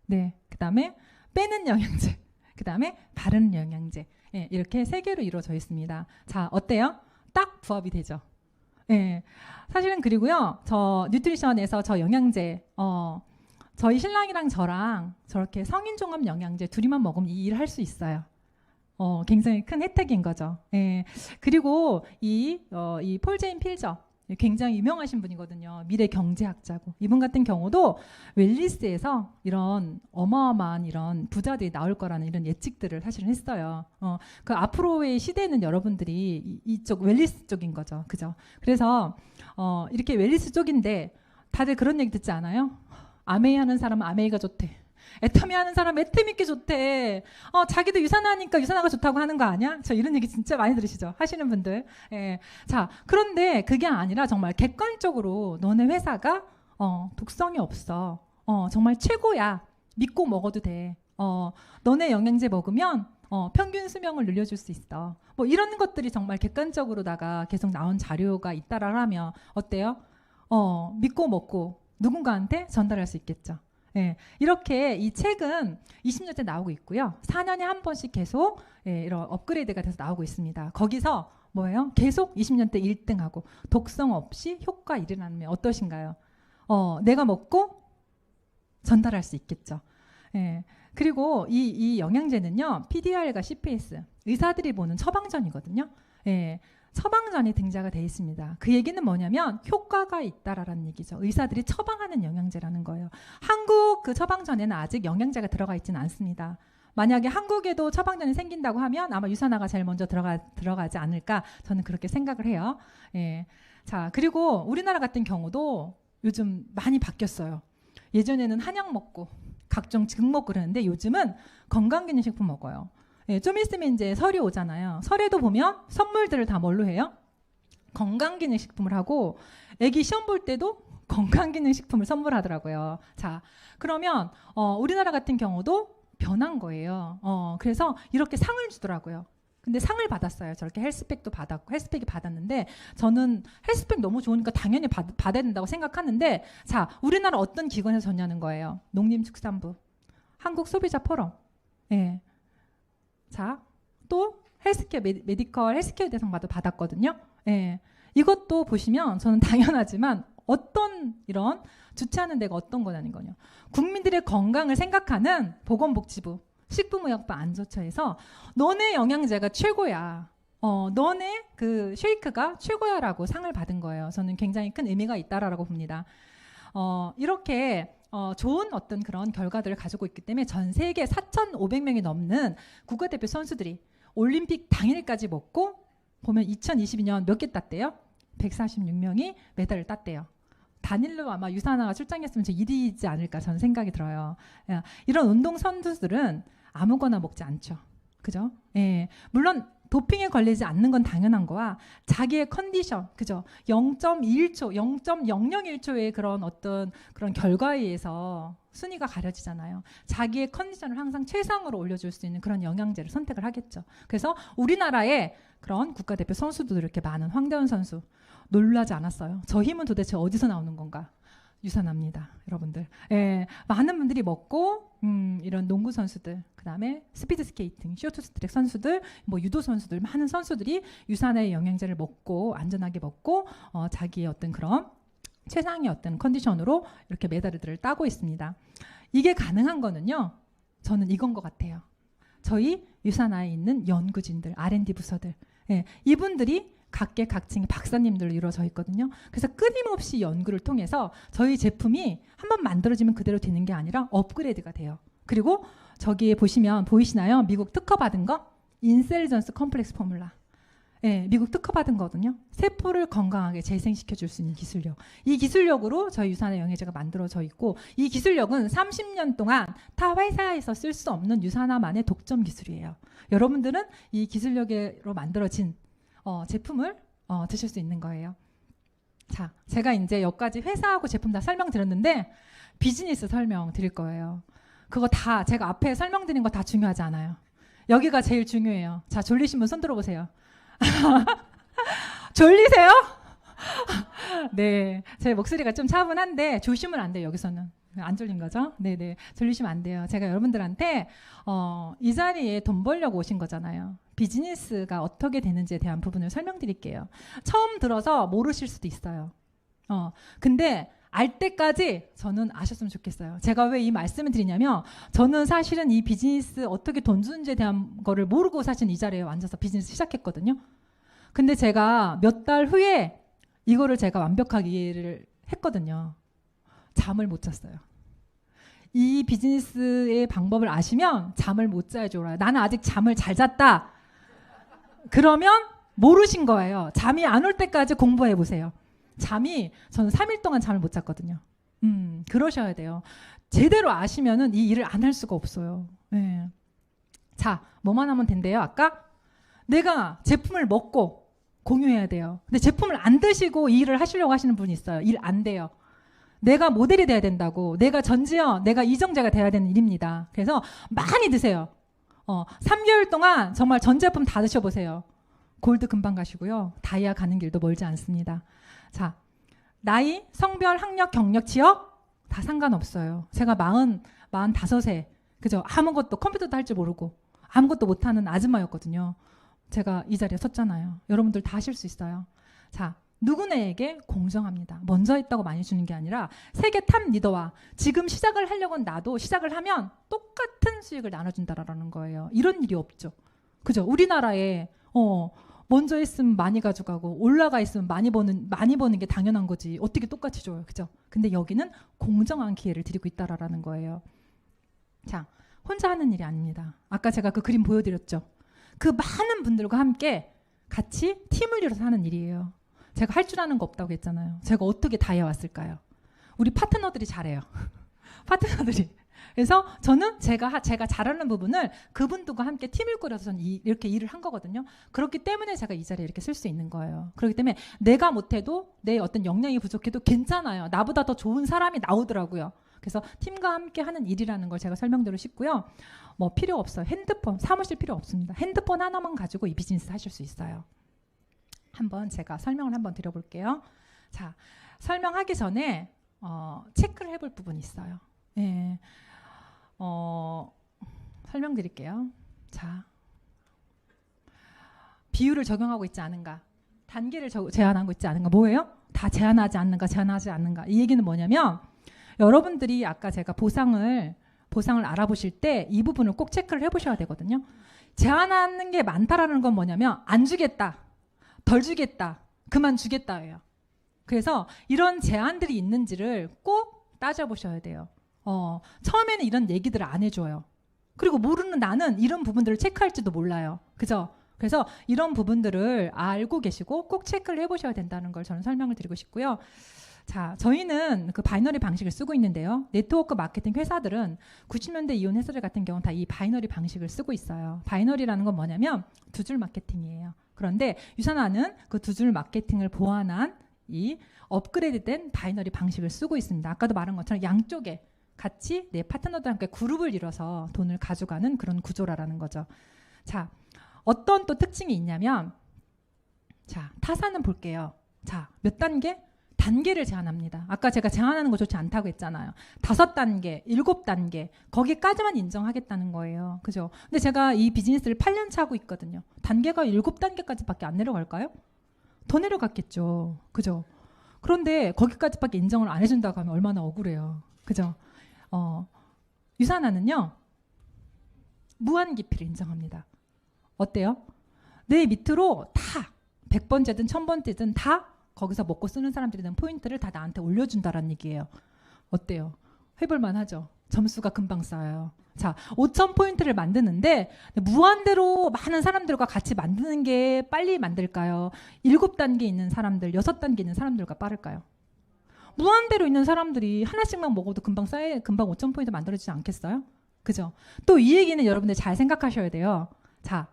[SPEAKER 1] 네. 그다음에 빼는 영양제. 그다음에 바르는 영양제. 네, 이렇게 세 개로 이루어져 있습니다. 자, 어때요? 딱 부합이 되죠. 네. 사실은 그리고요. 저 뉴트리션에서 저 영양제 저희 신랑이랑 저랑 저렇게 성인 종합 영양제 둘이만 먹으면 이 일을 할 수 있어요. 굉장히 큰 혜택인 거죠. 예. 그리고 이 폴 제인 필저 굉장히 유명하신 분이거든요. 미래 경제학자고 이분 같은 경우도 웰리스에서 이런 어마어마한 이런 부자들이 나올 거라는 이런 예측들을 사실은 했어요. 그 앞으로의 시대는 여러분들이 이쪽 웰리스 쪽인 거죠. 그죠? 그래서 이렇게 웰리스 쪽인데 다들 그런 얘기 듣지 않아요? 아메이 하는 사람은 아메이가 좋대. 애터미 하는 사람 애터미 있게 좋대. 자기도 유산화하니까 유산화가 좋다고 하는 거 아니야? 저 이런 얘기 진짜 많이 들으시죠? 하시는 분들. 예. 자, 그런데 그게 아니라 정말 객관적으로 너네 회사가 독성이 없어. 정말 최고야. 믿고 먹어도 돼. 너네 영양제 먹으면 평균 수명을 늘려줄 수 있어. 뭐 이런 것들이 정말 객관적으로다가 계속 나온 자료가 있다라면 어때요? 믿고 먹고 누군가한테 전달할 수 있겠죠. 예, 이렇게 이 책은 20년째 나오고 있고요. 4년에 한 번씩 계속 이런 업그레이드가 돼서 나오고 있습니다. 거기서 뭐예요? 계속 20년 때 1등하고 독성 없이 효과 일어나면 어떠신가요? 내가 먹고 전달할 수 있겠죠. 예. 그리고 이 영양제는요, PDR과 CPS, 의사들이 보는 처방전이거든요. 예. 처방전이 등재가 되어 있습니다. 그 얘기는 뭐냐면 효과가 있다라는 얘기죠. 의사들이 처방하는 영양제라는 거예요. 한국 그 처방전에는 아직 영양제가 들어가 있지는 않습니다. 만약에 한국에도 처방전이 생긴다고 하면 아마 유산화가 제일 먼저 들어가지 않을까 저는 그렇게 생각을 해요. 예. 자, 그리고 우리나라 같은 경우도 요즘 많이 바뀌었어요. 예전에는 한약 먹고 각종 즙 먹고 그러는데 요즘은 건강기능식품 먹어요. 예, 좀 있으면 이제 설이 오잖아요. 설에도 보면 선물들을 다 뭘로 해요? 건강기능식품을 하고 애기 시험 볼 때도 건강기능식품을 선물하더라고요. 자, 그러면 우리나라 같은 경우도 변한 거예요. 그래서 이렇게 상을 주더라고요. 근데 상을 받았어요. 저렇게 헬스팩도 받았고 헬스팩이 받았는데 저는 헬스팩 너무 좋으니까 당연히 받아야 된다고 생각하는데 자, 우리나라 어떤 기관에서 줬냐는 거예요. 농림축산부, 한국소비자포럼. 예. 자, 또 헬스케어 메디컬 헬스케어 대상도 받았거든요. 예. 이것도 보시면 저는 당연하지만 어떤 이런 주최하는 데가 어떤 거냐는 거요. 국민들의 건강을 생각하는 보건복지부, 식품의약부 안전처에서 너네 영양제가 최고야. 너네 그 쉐이크가 최고야라고 상을 받은 거예요. 저는 굉장히 큰 의미가 있다라고 봅니다. 이렇게 좋은 어떤 그런 결과들을 가지고 있기 때문에 전 세계 4,500명이 넘는 국가대표 선수들이 올림픽 당일까지 먹고 보면 2022년 몇 개 땄대요? 146명이 메달을 땄대요. 단일로 아마 유산화가 출장했으면 제 1위이지 않을까 저는 생각이 들어요. 이런 운동 선수들은 아무거나 먹지 않죠. 그죠? 예. 물론 도핑에 걸리지 않는 건 당연한 거와 자기의 컨디션, 그죠? 0.1초, 0.001초의 그런 어떤 그런 결과에 의해서 순위가 가려지잖아요. 자기의 컨디션을 항상 최상으로 올려줄 수 있는 그런 영양제를 선택을 하겠죠. 그래서 우리나라에 그런 국가대표 선수도 이렇게 많은 황대현 선수 놀라지 않았어요. 저 힘은 도대체 어디서 나오는 건가? 유산합니다, 여러분들. 예, 많은 분들이 먹고 이런 농구 선수들, 그다음에 스피드 스케이팅, 쇼트트랙 선수들, 뭐 유도 선수들, 많은 선수들이 유산의 영양제를 먹고 안전하게 먹고 자기의 어떤 그런 최상의 어떤 컨디션으로 이렇게 메달들을 따고 있습니다. 이게 가능한 거는요, 저는 이건 것 같아요. 저희 유산화에 있는 연구진들, R&D 부서들, 예, 이분들이 각계각층의 박사님들로 이루어져 있거든요. 그래서 끊임없이 연구를 통해서 저희 제품이 한번 만들어지면 그대로 되는 게 아니라 업그레이드가 돼요. 그리고 저기에 보시면 보이시나요? 미국 특허 받은 거 인셀전스 컴플렉스 포뮬라. 예, 미국 특허 받은 거거든요. 세포를 건강하게 재생시켜 줄 수 있는 기술력. 이 기술력으로 저희 유산의 영양제가 만들어져 있고 이 기술력은 30년 동안 타 회사에서 쓸 수 없는 유산화만의 독점 기술이에요. 여러분들은 이 기술력으로 만들어진 제품을 드실 수 있는 거예요. 자, 제가 이제 여기까지 회사하고 제품 다 설명드렸는데 비즈니스 설명 드릴 거예요. 그거 다 제가 앞에 설명드린 거 다 중요하지 않아요. 여기가 제일 중요해요. 자, 졸리신 분 손 들어보세요. 졸리세요? 네, 제 목소리가 좀 차분한데 조심은 안 돼요. 여기서는 안 졸린 거죠? 네네, 졸리시면 안 돼요. 제가 여러분들한테 이 자리에 돈 벌려고 오신 거잖아요. 비즈니스가 어떻게 되는지에 대한 부분을 설명드릴게요. 처음 들어서 모르실 수도 있어요. 근데 알 때까지 저는 아셨으면 좋겠어요. 제가 왜 이 말씀을 드리냐면 저는 사실은 이 비즈니스 어떻게 돈 주는지에 대한 거를 모르고 사실 이 자리에 앉아서 비즈니스 시작했거든요. 근데 제가 몇 달 후에 이거를 제가 완벽하게 이해를 했거든요. 잠을 못 잤어요. 이 비즈니스의 방법을 아시면 잠을 못 자야지 알아요. 나는 아직 잠을 잘 잤다. 그러면 모르신 거예요. 잠이 안 올 때까지 공부해 보세요. 잠이 저는 3일 동안 잠을 못 잤거든요. 그러셔야 돼요. 제대로 아시면은 이 일을 안 할 수가 없어요. 네. 자, 뭐만 하면 된대요. 아까 내가 제품을 먹고 공유해야 돼요. 근데 제품을 안 드시고 이 일을 하시려고 하시는 분이 있어요. 일 안 돼요. 내가 모델이 돼야 된다고. 내가 전지현, 내가 이정재가 돼야 되는 일입니다. 그래서 많이 드세요. 3개월 동안 정말 전 제품 다 드셔보세요. 골드 금방 가시고요. 다이아 가는 길도 멀지 않습니다. 자, 나이, 성별, 학력, 경력, 지역 다 상관없어요. 제가 45세, 그죠? 아무것도 컴퓨터도 할 줄 모르고 아무것도 못하는 아줌마였거든요. 제가 이 자리에 섰잖아요. 여러분들 다 하실 수 있어요. 자, 누구네에게 공정합니다. 먼저 했다고 많이 주는 게 아니라 세계 탑 리더와 지금 시작을 하려고 나도 시작을 하면 똑같은 수익을 나눠준다라는 거예요. 이런 일이 없죠. 그죠? 우리나라에 먼저 했으면 많이 가져가고 올라가 있으면 많이 버는 게 당연한 거지. 어떻게 똑같이 줘요. 그죠? 근데 여기는 공정한 기회를 드리고 있다라는 거예요. 자, 혼자 하는 일이 아닙니다. 아까 제가 그 그림 보여드렸죠. 그 많은 분들과 함께 같이 팀을 이뤄서 하는 일이에요. 제가 할 줄 아는 거 없다고 했잖아요. 제가 어떻게 다 해왔을까요? 우리 파트너들이 잘해요. 파트너들이. 그래서 저는 제가 잘하는 부분을 그분들과 함께 팀을 꾸려서 저는 이렇게 일을 한 거거든요. 그렇기 때문에 제가 이 자리에 이렇게 쓸 수 있는 거예요. 그렇기 때문에 내가 못해도 내 어떤 역량이 부족해도 괜찮아요. 나보다 더 좋은 사람이 나오더라고요. 그래서 팀과 함께 하는 일이라는 걸 제가 설명드리고 싶고요. 뭐 필요 없어요. 핸드폰, 사무실 필요 없습니다. 핸드폰 하나만 가지고 이 비즈니스 하실 수 있어요. 한번 제가 설명을 한번 드려볼게요. 자, 설명하기 전에 체크를 해볼 부분이 있어요. 예. 설명드릴게요. 자, 비율을 적용하고 있지 않은가, 단계를 제한하고 있지 않은가, 뭐예요? 다 제한하지 않는가, 제한하지 않는가. 이 얘기는 뭐냐면 여러분들이 아까 제가 보상을 알아보실 때 이 부분을 꼭 체크를 해보셔야 되거든요. 제한하는 게 많다라는 건 뭐냐면 안 주겠다, 덜 주겠다, 그만 주겠다예요. 그래서 이런 제한들이 있는지를 꼭 따져보셔야 돼요. 처음에는 이런 얘기들을 안 해줘요. 그리고 모르는 나는 이런 부분들을 체크할지도 몰라요. 그죠? 그래서 이런 부분들을 알고 계시고 꼭 체크를 해보셔야 된다는 걸 저는 설명을 드리고 싶고요. 자, 저희는 그 바이너리 방식을 쓰고 있는데요. 네트워크 마케팅 회사들은 90년대 이혼 회사들 같은 경우는 다 이 바이너리 방식을 쓰고 있어요. 바이너리라는 건 뭐냐면 두 줄 마케팅이에요. 그런데 유산화는 그 두 줄 마케팅을 보완한 이 업그레이드된 바이너리 방식을 쓰고 있습니다. 아까도 말한 것처럼 양쪽에 같이 내 파트너들과 함께 그룹을 이뤄서 돈을 가져가는 그런 구조라는 거죠. 자, 어떤 또 특징이 있냐면, 자, 타사는 볼게요. 자, 몇 단계? 단계를 제한합니다. 아까 제가 제한하는 거 좋지 않다고 했잖아요. 5단계, 7단계, 거기까지만 인정하겠다는 거예요. 그죠? 근데 제가 이 비즈니스를 8년 차 하고 있거든요. 단계가 7단계까지밖에 안 내려갈까요? 더 내려갔겠죠. 그죠? 그런데 거기까지밖에 인정을 안 해준다고 하면 얼마나 억울해요. 그죠? 유산화는요, 무한 깊이를 인정합니다. 어때요? 내 밑으로 다 100번째든 1000번째든 다 거기서 먹고 쓰는 사람들이 는 포인트를 다 나한테 올려준다라는 얘기예요. 어때요? 해볼만 하죠? 점수가 금방 쌓여요. 자, 5000포인트를 만드는데 무한대로 많은 사람들과 같이 만드는 게 빨리 만들까요? 7단계 있는 사람들, 6단계 있는 사람들과 빠를까요? 무한대로 있는 사람들이 하나씩만 먹어도 금방 5000포인트 만들어지지 않겠어요? 그죠? 또 이 얘기는 여러분들 잘 생각하셔야 돼요. 자,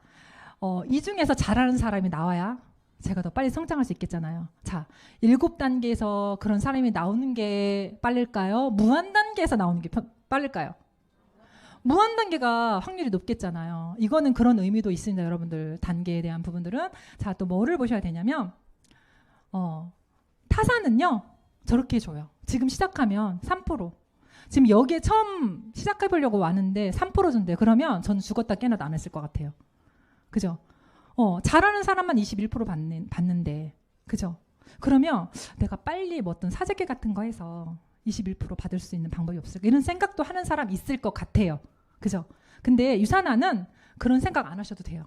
[SPEAKER 1] 이 중에서 잘하는 사람이 나와야 제가 더 빨리 성장할 수 있겠잖아요. 자, 7단계에서 그런 사람이 나오는 게 빠를까요? 무한 단계에서 나오는 게 빠를까요? 무한 단계가 확률이 높겠잖아요. 이거는 그런 의미도 있습니다, 여러분들. 단계에 대한 부분들은. 자, 또 뭐를 보셔야 되냐면, 타사는요, 저렇게 줘요. 지금 시작하면 3%. 지금 여기에 처음 시작해보려고 왔는데 3% 준대요. 그러면 저는 죽었다 깨어나도 안 했을 것 같아요. 그죠? 잘하는 사람만 21% 받는데, 그죠? 그러면 내가 빨리 뭐 어떤 사재기 같은 거 해서 21% 받을 수 있는 방법이 없을까? 이런 생각도 하는 사람 있을 것 같아요. 그죠? 근데 유산화는 그런 생각 안 하셔도 돼요.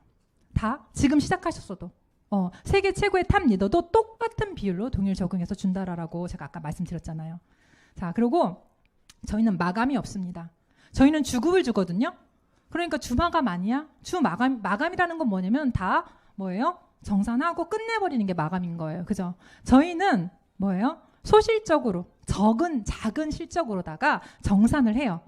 [SPEAKER 1] 다 지금 시작하셨어도 세계 최고의 탑 리더도 똑같은 비율로 동일 적용해서 준다라고 제가 아까 말씀드렸잖아요. 자, 그리고 저희는 마감이 없습니다. 저희는 주급을 주거든요. 그러니까 주마감 아니야? 마감이라는 건 뭐냐면 다 뭐예요? 정산하고 끝내버리는 게 마감인 거예요. 그죠? 저희는 뭐예요? 소실적으로 작은 실적으로다가 정산을 해요.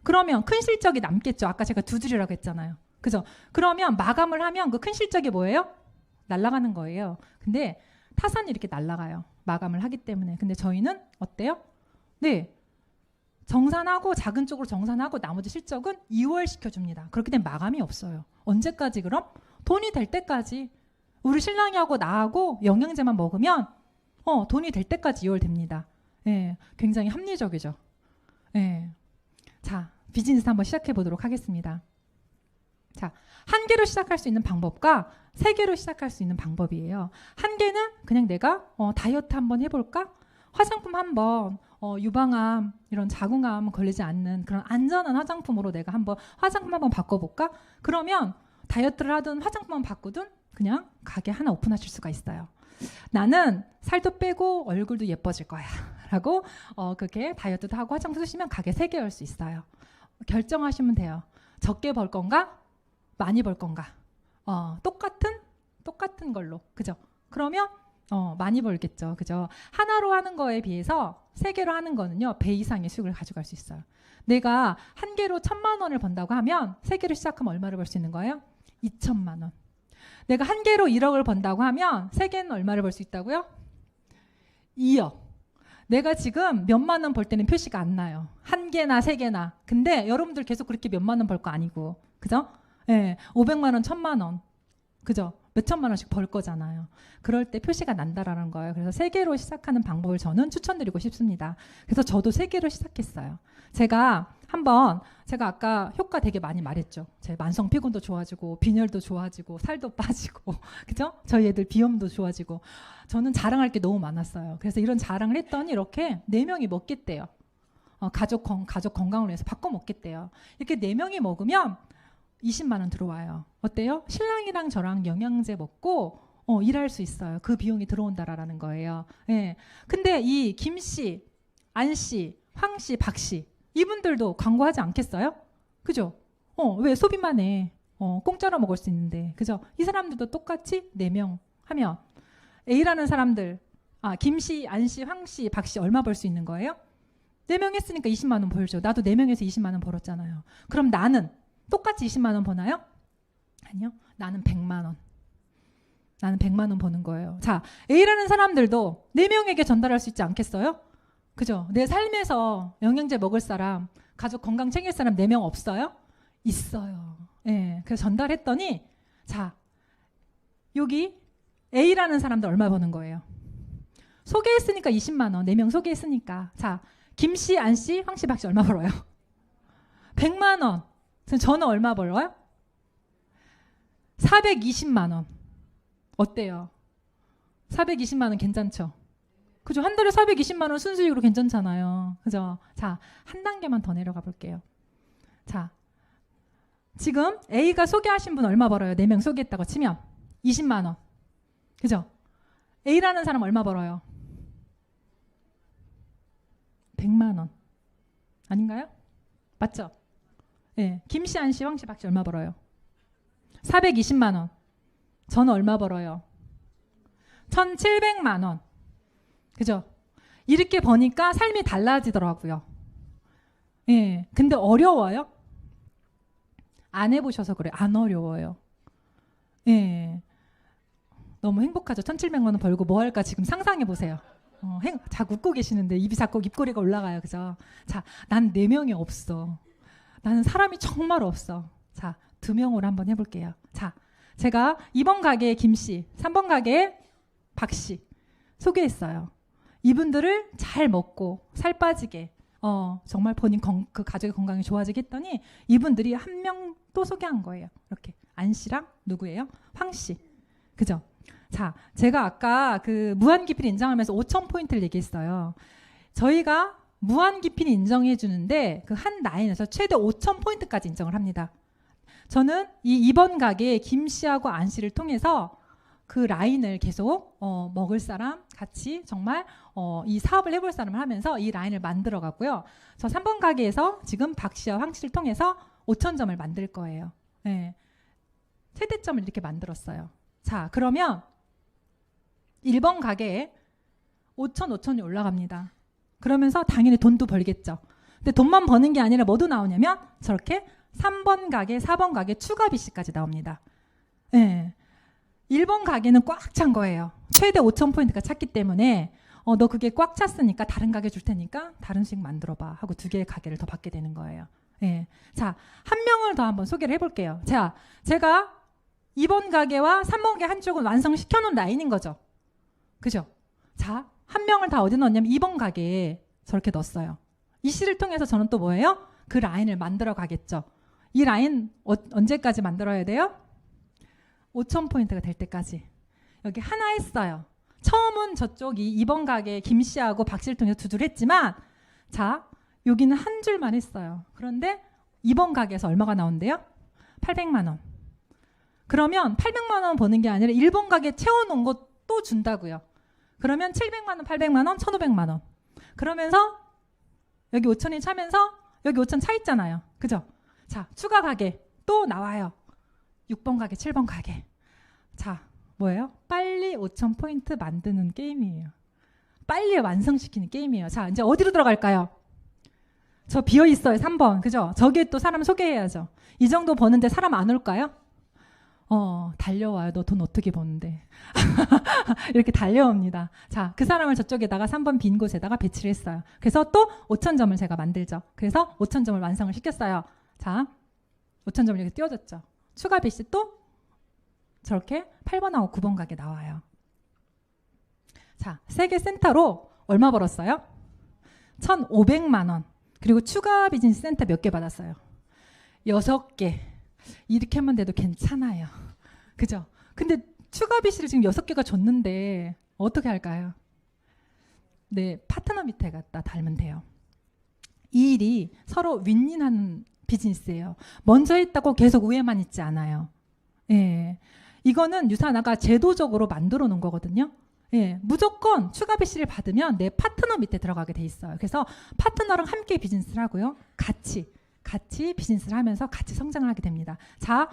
[SPEAKER 1] 그러면 큰 실적이 남겠죠. 아까 제가 2줄이라고 했잖아요. 그죠? 그러면 마감을 하면 그 큰 실적이 뭐예요? 날아가는 거예요. 근데 타산이 이렇게 날아가요. 마감을 하기 때문에. 근데 저희는 어때요? 네. 정산하고 작은 쪽으로 정산하고 나머지 실적은 2월 시켜줍니다. 그렇게 되면 마감이 없어요. 언제까지 그럼? 돈이 될 때까지. 우리 신랑이하고 나하고 영양제만 먹으면 돈이 될 때까지 2월 됩니다. 예, 굉장히 합리적이죠. 예. 자, 비즈니스 한번 시작해 보도록 하겠습니다. 자, 한 개로 시작할 수 있는 방법과 세 개로 시작할 수 있는 방법이에요. 한 개는 그냥 내가 다이어트 한번 해볼까? 화장품 한번 유방암 이런 자궁암 걸리지 않는 그런 안전한 화장품으로 내가 한번 화장품 한번 바꿔볼까? 그러면 다이어트를 하든 화장품만 바꾸든 그냥 가게 하나 오픈하실 수가 있어요. 나는 살도 빼고 얼굴도 예뻐질 거야 라고 그렇게 다이어트도 하고 화장품 쓰시면 가게 3개 열 수 있어요. 결정하시면 돼요. 적게 벌 건가? 많이 벌 건가? 똑같은 걸로. 그죠? 그러면 많이 벌겠죠. 그죠? 하나로 하는 거에 비해서 3개로 하는 거는요. 배 이상의 수익을 가져갈 수 있어요. 내가 한 개로 1,000만 원을 번다고 하면 3개로 시작하면 얼마를 벌 수 있는 거예요? 2,000만 원. 내가 한 개로 1억을 번다고 하면 3개는 얼마를 벌 수 있다고요? 2억. 내가 지금 몇만 원 벌 때는 표시가 안 나요. 한 개나 3개나. 근데 여러분들 계속 그렇게 몇만 원 벌 거 아니고. 그죠? 예, 500만 원, 1,000만 원. 그죠? 몇천만 원씩 벌 거잖아요. 그럴 때 표시가 난다라는 거예요. 그래서 3개로 시작하는 방법을 저는 추천드리고 싶습니다. 그래서 저도 3개로 시작했어요. 제가 아까 효과 되게 많이 말했죠. 제 만성 피곤도 좋아지고 빈혈도 좋아지고 살도 빠지고 그죠? 저희 애들 비염도 좋아지고 저는 자랑할 게 너무 많았어요. 그래서 이런 자랑을 했더니 이렇게 4명이 먹겠대요. 가족 건강을 위해서 바꿔 먹겠대요. 이렇게 4명이 먹으면 20만 원 들어와요. 어때요? 신랑이랑 저랑 영양제 먹고 일할 수 있어요. 그 비용이 들어온다라는 거예요. 예. 근데 이 김씨, 안씨, 황씨, 박씨 이분들도 광고하지 않겠어요? 그죠? 왜 소비만 해? 공짜로 먹을 수 있는데. 그죠? 이 사람들도 똑같이 4명 하면 A라는 사람들 김씨, 안씨, 황씨, 박씨 얼마 벌 수 있는 거예요? 4명 했으니까 20만 원 벌죠. 나도 4명에서 20만 원 벌었잖아요. 그럼 나는 똑같이 20만 원 버나요? 아니요. 나는 100만 원. 나는 100만 원 버는 거예요. 자, A라는 사람들도 4명에게 전달할 수 있지 않겠어요? 그죠? 내 삶에서 영양제 먹을 사람, 가족 건강 챙길 사람 4명 없어요? 있어요. 예. 그래서 전달했더니 자, 여기 A라는 사람들 얼마 버는 거예요? 소개했으니까 20만 원. 4명 소개했으니까. 자, 김씨, 안씨, 황씨, 박씨 얼마 벌어요? 100만 원. 저는 얼마 벌어요? 420만 원. 어때요? 420만 원 괜찮죠? 그죠? 한 달에 420만 원 순수익으로 괜찮잖아요. 그죠? 자, 한 단계만 더 내려가 볼게요. 자, 지금 A가 소개하신 분 얼마 벌어요? 4명 소개했다고 치면 20만 원. 그죠? A라는 사람 얼마 벌어요? 100만 원. 아닌가요? 맞죠? 네. 김씨, 안씨, 황씨, 박씨 얼마 벌어요? 420만 원. 저는 얼마 벌어요? 1,700만 원. 그죠? 이렇게 버니까 삶이 달라지더라고요. 예. 근데 어려워요? 안 해보셔서 그래. 안 어려워요. 예. 너무 행복하죠. 1,700만 원 벌고 뭐 할까 지금 상상해 보세요. 자꾸 웃고 계시는데 입이 자꾸 입꼬리가 올라가요. 그죠? 자, 난 4명이 없어. 나는 사람이 정말 없어. 자, 2명으로 한번 해볼게요. 자, 제가 2번 가게에 김씨, 3번 가게에 박씨 소개했어요. 이분들을 잘 먹고 살 빠지게 정말 본인 그 가족의 건강이 좋아지게 했더니 이분들이 한 명 또 소개한 거예요. 이렇게 안씨랑 누구예요? 황씨. 그죠? 자, 제가 아까 그 무한기필 인정하면서 5,000포인트를 얘기했어요. 저희가 무한기필 인정해 주는데 그 한 라인에서 최대 5,000포인트까지 인정을 합니다. 저는 이 2번 가게 김씨하고 안씨를 통해서 그 라인을 계속 먹을 사람 같이 정말 이 사업을 해볼 사람을 하면서 이 라인을 만들어 가고요. 저 3번 가게에서 지금 박씨와 황씨를 통해서 5,000점을 만들 거예요. 네. 최대점을 이렇게 만들었어요. 자, 그러면 1번 가게에 5,000이 올라갑니다. 그러면서 당연히 돈도 벌겠죠. 근데 돈만 버는 게 아니라 뭐도 나오냐면 저렇게 3번 가게, 4번 가게 추가 BC까지 나옵니다. 네. 1번 가게는 꽉 찬 거예요. 최대 5,000포인트가 찼기 때문에 너 그게 꽉 찼으니까 다른 가게 줄 테니까 다른 수익 만들어봐 하고 2개의 가게를 더 받게 되는 거예요. 네. 자, 한 명을 더 한번 소개를 해볼게요. 자, 제가 2번 가게와 3번 가게 한쪽은 완성시켜놓은 라인인 거죠. 그죠? 자, 한 명을 다 어디 넣었냐면 2번 가게에 저렇게 넣었어요. 이 씨를 통해서 저는 또 뭐예요? 그 라인을 만들어 가겠죠. 이 라인 언제까지 만들어야 돼요? 5,000포인트가 될 때까지. 여기 하나 했어요. 처음은 저쪽이 2번 가게 김씨하고 박씨를 통해서 두드려 했지만 자, 여기는 한 줄만 했어요. 그런데 2번 가게에서 얼마가 나온대요? 800만 원. 그러면 800만 원 버는 게 아니라 1번 가게 채워놓은 거 또 준다고요. 그러면 700만 원, 800만 원, 1,500만 원. 그러면서 여기 5,000이 차면서 여기 5,000 차 있잖아요. 그죠? 자, 추가 가게 또 나와요. 6번 가게, 7번 가게. 자, 뭐예요? 빨리 5,000포인트 만드는 게임이에요. 빨리 완성시키는 게임이에요. 자, 이제 어디로 들어갈까요? 저 비어있어요. 3번. 그죠? 저기에 또 사람 소개해야죠. 이 정도 버는데 사람 안 올까요? 달려와요. 너 돈 어떻게 버는데. 이렇게 달려옵니다. 자, 그 사람을 저쪽에다가 3번 빈 곳에다가 배치를 했어요. 그래서 또 5,000점을 제가 만들죠. 그래서 5,000점을 완성을 시켰어요. 자, 5,000점을 이렇게 띄워줬죠. 추가 배치 또 저렇게 8번하고 9번 가게 나와요. 자, 세계 센터로 얼마 벌었어요? 1,500만 원. 그리고 추가 비즈니스 센터 몇 개 받았어요? 6개. 이렇게만 돼도 괜찮아요. 그죠? 근데 추가 비시를 지금 6개가 줬는데 어떻게 할까요? 네, 파트너 밑에 갖다 달면 돼요. 이 일이 서로 윈윈하는 비즈니스예요. 먼저 했다고 계속 우에만 있지 않아요. 예, 이거는 유사나가 제도적으로 만들어 놓은 거거든요. 예, 무조건 추가 비시를 받으면 내 파트너 밑에 들어가게 돼 있어요. 그래서 파트너랑 함께 비즈니스를 하고요. 같이 비즈니스를 하면서 같이 성장을 하게 됩니다. 자,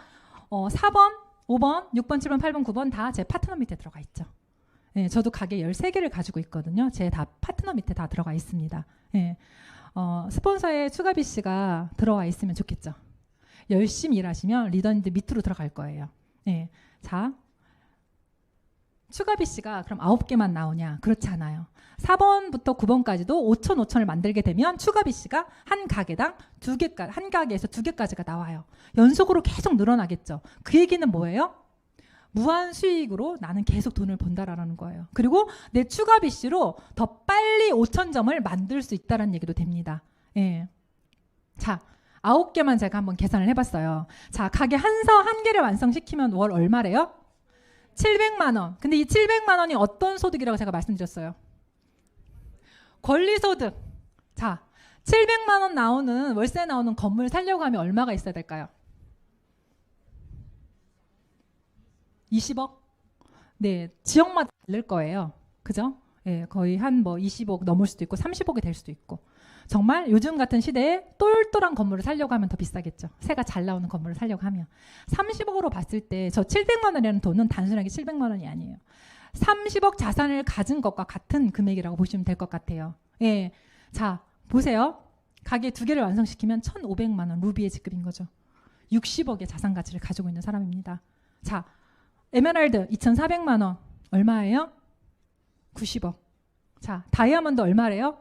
[SPEAKER 1] 4번, 5번, 6번, 7번, 8번, 9번 다 제 파트너 밑에 들어가 있죠. 예, 저도 가게 13개를 가지고 있거든요. 제 다 파트너 밑에 다 들어가 있습니다. 예, 스폰서의 추가 비시가 들어와 있으면 좋겠죠. 열심히 일하시면 리더님들 밑으로 들어갈 거예요. 예, 자, 추가 비시가 그럼 9개만 나오냐? 그렇지 않아요. 4번부터 9번까지도 5,000을 만들게 되면 추가 비시가 한 가게당 2개까지, 한 가게에서 2개까지가 나와요. 연속으로 계속 늘어나겠죠. 그 얘기는 뭐예요? 무한 수익으로 나는 계속 돈을 번다라는 거예요. 그리고 내 추가 비시로 더 빨리 5,000점을 만들 수 있다는 얘기도 됩니다. 예. 자, 9개만 제가 한번 계산을 해봤어요. 자, 가게 한 개를 완성시키면 월 얼마래요? 700만 원. 근데 이 700만 원이 어떤 소득이라고 제가 말씀드렸어요? 권리소득. 자, 700만 원 나오는 월세 나오는 건물 살려고 하면 얼마가 있어야 될까요? 20억? 네, 지역마다 다를 거예요. 그죠? 예, 거의 한 뭐 20억 넘을 수도 있고 30억이 될 수도 있고. 정말 요즘 같은 시대에 똘똘한 건물을 살려고 하면 더 비싸겠죠. 새가 잘 나오는 건물을 살려고 하면. 30억으로 봤을 때 저 700만 원이라는 돈은 단순하게 700만 원이 아니에요. 30억 자산을 가진 것과 같은 금액이라고 보시면 될 것 같아요. 예, 자, 보세요. 가게 2개를 완성시키면 1,500만 원 루비의 직급인 거죠. 60억의 자산 가치를 가지고 있는 사람입니다. 자, 에메랄드 2,400만 원 얼마예요? 90억. 자, 다이아몬드 얼마래요?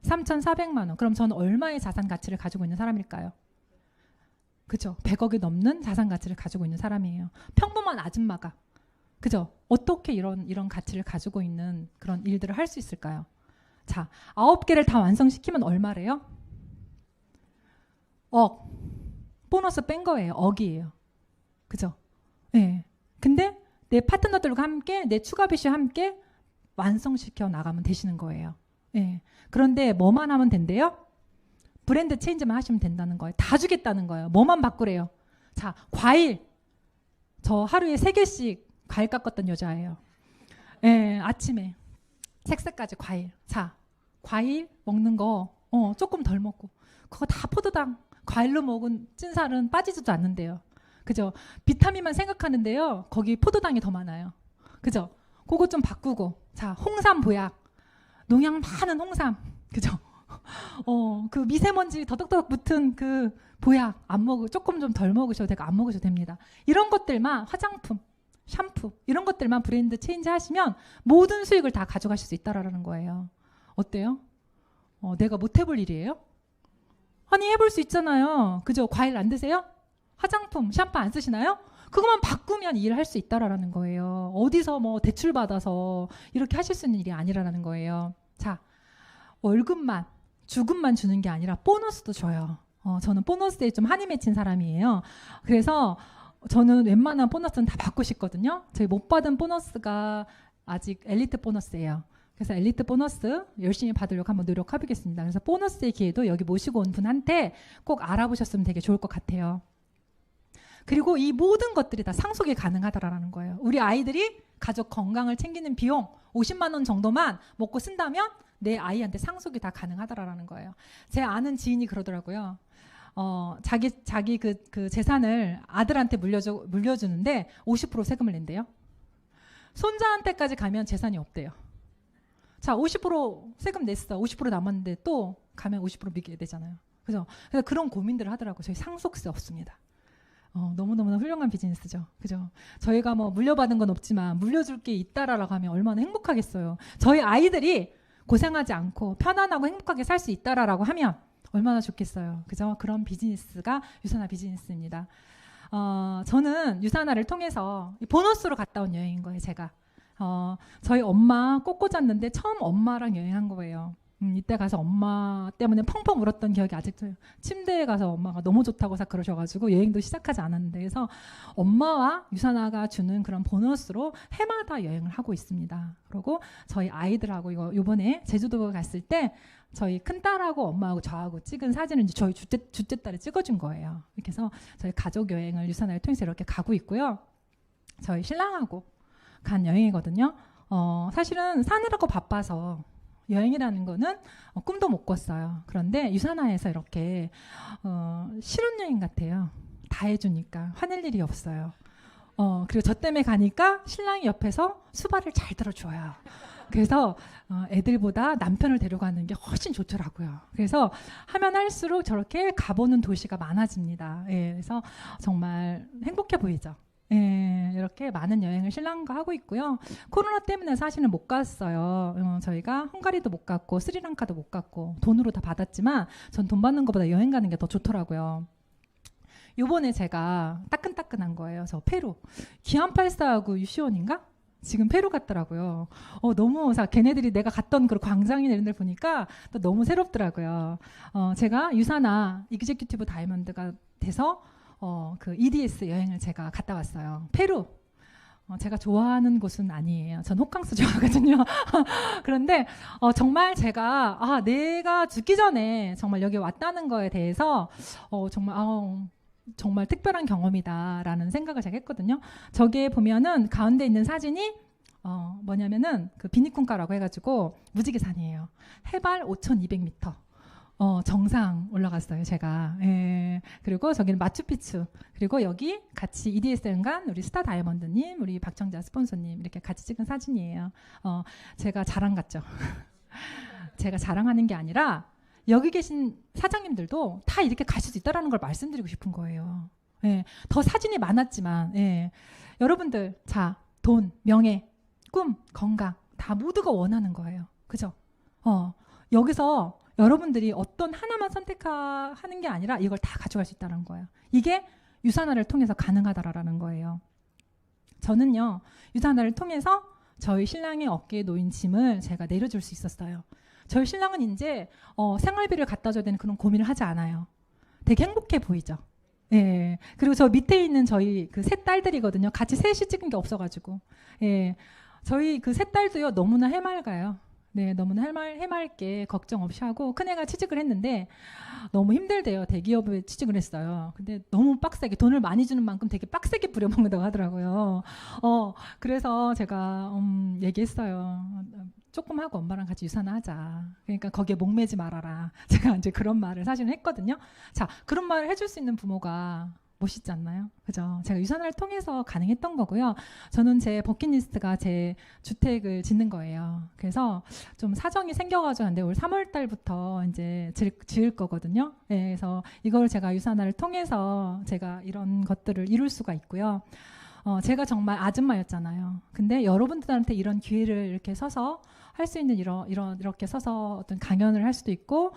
[SPEAKER 1] 3,400만 원. 그럼 저는 얼마의 자산 가치를 가지고 있는 사람일까요? 그죠? 100억이 넘는 자산 가치를 가지고 있는 사람이에요. 평범한 아줌마가. 그죠? 어떻게 이런 가치를 가지고 있는 그런 일들을 할 수 있을까요? 자, 9개를 다 완성시키면 얼마래요? 억. 보너스 뺀 거예요. 억이에요. 그죠? 네. 근데 내 파트너들과 함께 내 추가 비시와 함께 완성시켜 나가면 되시는 거예요. 네. 그런데 뭐만 하면 된대요? 브랜드 체인지만 하시면 된다는 거예요. 다 주겠다는 거예요. 뭐만 바꾸래요? 자, 과일. 저 하루에 3개씩 과일 깎았던 여자예요. 예, 아침에 색색까지 과일. 자, 과일 먹는 거 조금 덜 먹고 그거 다 포도당. 과일로 먹은 찐살은 빠지지도 않는데요. 그죠? 비타민만 생각하는데요. 거기 포도당이 더 많아요. 그죠? 그거 좀 바꾸고. 자, 홍삼 보약. 농약 많은 홍삼. 그죠? 그 미세먼지 더덕더덕 붙은 그 보약 조금 좀 덜 먹으셔도 되고 안 먹으셔도 됩니다. 이런 것들만 화장품, 샴푸 이런 것들만 브랜드 체인지 하시면 모든 수익을 다 가져가실 수 있다라는 거예요. 어때요? 내가 못 해볼 일이에요? 아니 해볼 수 있잖아요. 그죠? 과일 안 드세요? 화장품, 샴푸 안 쓰시나요? 그것만 바꾸면 일을 할 수 있다라는 거예요. 어디서 뭐 대출 받아서 이렇게 하실 수 있는 일이 아니라는 거예요. 자, 월급만 주급만 주는 게 아니라 보너스도 줘요. 저는 보너스에 좀 한이 맺힌 사람이에요. 그래서 저는 웬만한 보너스는 다 받고 싶거든요. 저희 못 받은 보너스가 아직 엘리트 보너스예요. 그래서 엘리트 보너스 열심히 받으려고 한번 노력해보겠습니다. 그래서 보너스의 기회도 여기 모시고 온 분한테 꼭 알아보셨으면 되게 좋을 것 같아요. 그리고 이 모든 것들이 다 상속이 가능하다라는 거예요. 우리 아이들이 가족 건강을 챙기는 비용 50만 원 정도만 먹고 쓴다면 내 아이한테 상속이 다 가능하다라는 거예요. 제 아는 지인이 그러더라고요. 자기 그 재산을 아들한테 물려주는데 50% 세금을 낸대요. 손자한테까지 가면 재산이 없대요. 자, 50% 세금 냈어. 50% 남았는데 또 가면 50% 미게 되잖아요. 그래서 그런 고민들을 하더라고요. 저희 상속세 없습니다. 너무너무 훌륭한 비즈니스죠. 그죠? 저희가 뭐 물려받은 건 없지만 물려줄 게 있다라고 하면 얼마나 행복하겠어요. 저희 아이들이 고생하지 않고 편안하고 행복하게 살 수 있다라고 하면 얼마나 좋겠어요. 그죠? 그런 비즈니스가 유산화 비즈니스입니다. 저는 유산화를 통해서 보너스로 갔다 온 여행인 거예요. 제가 저희 엄마 꼭 꽂았는데 처음 엄마랑 여행한 거예요. 이때 가서 엄마 때문에 펑펑 울었던 기억이 아직도 침대에 가서 엄마가 너무 좋다고 그러셔가지고 여행도 시작하지 않았는데 그래서 엄마와 유산화가 주는 그런 보너스로 해마다 여행을 하고 있습니다. 그리고 저희 아이들하고 이번에 제주도 갔을 때 저희 큰딸하고 엄마하고 저하고 찍은 사진을 이제 저희 둘째 딸이 찍어준 거예요. 이렇게 해서 저희 가족 여행을 유산화를 통해서 이렇게 가고 있고요. 저희 신랑하고 간 여행이거든요. 사실은 사느라고 바빠서 여행이라는 거는 꿈도 못 꿨어요. 그런데 유산화에서 이렇게 실혼여행 같아요. 다 해주니까 화낼 일이 없어요. 그리고 저 때문에 가니까 신랑이 옆에서 수발을 잘 들어줘요. 그래서 애들보다 남편을 데려가는 게 훨씬 좋더라고요. 그래서 하면 할수록 저렇게 가보는 도시가 많아집니다. 예, 그래서 정말 행복해 보이죠. 예, 이렇게 많은 여행을 신랑과 하고 있고요. 코로나 때문에 사실은 못 갔어요. 저희가 헝가리도 못 갔고 스리랑카도 못 갔고 돈으로 다 받았지만 전 돈 받는 것보다 여행 가는 게 더 좋더라고요. 요번에 제가 따끈따끈한 거예요. 저 페루 기안84하고 유시원인가? 지금 페루 갔더라고요. 너무 걔네들이 내가 갔던 그 광장이나 이런 데 보니까 또 너무 새롭더라고요. 제가 유산화 이그제큐티브 다이아몬드가 돼서 그 EDS 여행을 제가 갔다 왔어요. 페루. 제가 좋아하는 곳은 아니에요. 전 호캉스 좋아하거든요. 그런데 정말 제가 내가 죽기 전에 정말 여기 왔다는 거에 대해서 정말 특별한 경험이다라는 생각을 제가 했거든요. 저기에 보면은 가운데 있는 사진이 뭐냐면은 그 비니쿤카라고 해가지고 무지개산이에요. 해발 5,200m. 정상 올라갔어요, 제가. 예. 그리고 저기는 마추픽추. 그리고 여기 같이 EDS 여행 간 우리 스타 다이아몬드님, 우리 박정자 스폰서님 이렇게 같이 찍은 사진이에요. 제가 자랑 같죠? 제가 자랑하는 게 아니라 여기 계신 사장님들도 다 이렇게 가실 수 있다는 걸 말씀드리고 싶은 거예요. 예. 더 사진이 많았지만, 예. 여러분들, 자, 돈, 명예, 꿈, 건강 다 모두가 원하는 거예요. 그죠? 여기서 여러분들이 어떤 하나만 선택하는 게 아니라 이걸 다 가져갈 수 있다는 거예요. 이게 유산화를 통해서 가능하다라는 거예요. 저는요, 유산화를 통해서 저희 신랑의 어깨에 놓인 짐을 제가 내려줄 수 있었어요. 저희 신랑은 이제 생활비를 갖다 줘야 되는 그런 고민을 하지 않아요. 되게 행복해 보이죠. 예. 그리고 저 밑에 있는 저희 그 세 딸들이거든요. 같이 셋이 찍은 게 없어가지고. 예. 저희 그 세 딸도요, 너무나 해맑아요. 네, 너무나 해맑게 걱정 없이 하고 큰애가 취직을 했는데 너무 힘들대요. 대기업에 취직을 했어요. 근데 너무 빡세게 돈을 많이 주는 만큼 되게 빡세게 부려먹는다고 하더라고요. 그래서 제가 얘기했어요. 조금 하고 엄마랑 같이 유산하자. 그러니까 거기에 목매지 말아라. 제가 이제 그런 말을 사실은 했거든요. 자, 그런 말을 해줄 수 있는 부모가 멋있지 않나요? 그죠? 제가 유산화를 통해서 가능했던 거고요. 저는 제 버킷리스트가 제 주택을 짓는 거예요. 그래서 좀 사정이 생겨가지고 올 3월 달부터 이제 지을 거거든요. 네, 그래서 이걸 제가 유산화를 통해서 제가 이런 것들을 이룰 수가 있고요. 제가 정말 아줌마였잖아요. 근데 여러분들한테 이런 기회를 이렇게 서서 할 수 있는 이렇게 서서 어떤 강연을 할 수도 있고,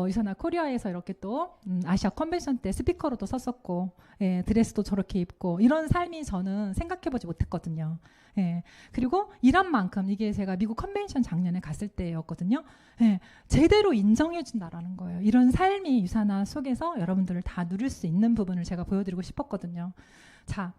[SPEAKER 1] 유사나 코리아에서 이렇게 또 아시아 컨벤션 때 스피커로도 섰었고, 예, 드레스도 저렇게 입고 이런 삶이 저는 생각해보지 못했거든요. 예, 그리고 일한 만큼 이게 제가 미국 컨벤션 작년에 갔을 때였거든요. 예, 제대로 인정해준다라는 거예요. 이런 삶이 유사나 속에서 여러분들을 다 누릴 수 있는 부분을 제가 보여드리고 싶었거든요. 자,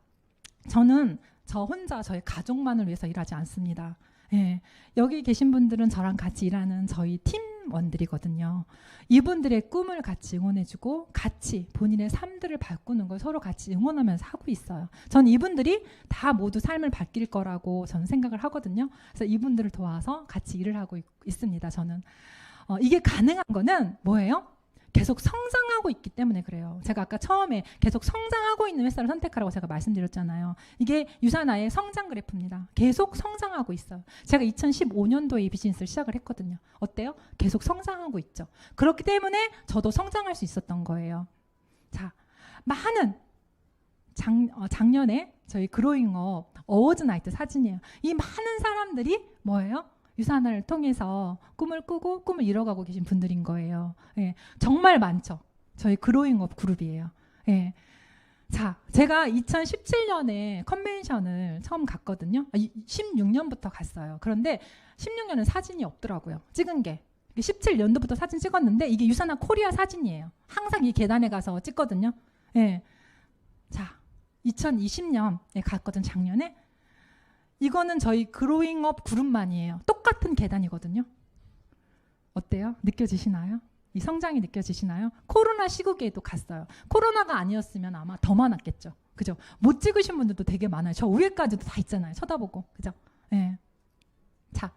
[SPEAKER 1] 저는 저 혼자 저희 가족만을 위해서 일하지 않습니다. 예, 여기 계신 분들은 저랑 같이 일하는 저희 팀원들이거든요. 이분들의 꿈을 같이 응원해주고 같이 본인의 삶들을 바꾸는 걸 서로 같이 응원하면서 하고 있어요. 전 이분들이 다 모두 삶을 바뀔 거라고 저는 생각을 하거든요. 그래서 이분들을 도와서 같이 일을 하고 있습니다. 저는 이게 가능한 거는 뭐예요? 계속 성장하고 있기 때문에 그래요. 제가 아까 처음에 계속 성장하고 있는 회사를 선택하라고 제가 말씀드렸잖아요. 이게 유사나의 성장 그래프입니다. 계속 성장하고 있어요. 제가 2015년도에 이 비즈니스를 시작을 했거든요. 어때요? 계속 성장하고 있죠. 그렇기 때문에 저도 성장할 수 있었던 거예요. 자, 많은 작년에 저희 그로잉업 어워즈 나이트 사진이에요. 이 많은 사람들이 뭐예요? 유사나를 통해서 꿈을 꾸고 꿈을 이뤄가고 계신 분들인 거예요. 예, 정말 많죠. 저희 그로잉업 그룹이에요. 예. 자, 제가 2017년에 컨벤션을 처음 갔거든요. 16년부터 갔어요. 그런데 16년은 사진이 없더라고요. 찍은 게. 17년도부터 사진 찍었는데 이게 유사나 코리아 사진이에요. 항상 이 계단에 가서 찍거든요. 예. 자, 2020년에 갔거든, 작년에. 이거는 저희 그로잉업 그룹만이에요. 똑같은 계단이거든요. 어때요? 느껴지시나요? 이 성장이 느껴지시나요? 코로나 시국에도 갔어요. 코로나가 아니었으면 아마 더 많았겠죠. 그죠? 못 찍으신 분들도 되게 많아요. 저 위에까지도 다 있잖아요. 쳐다보고. 그죠? 네. 자,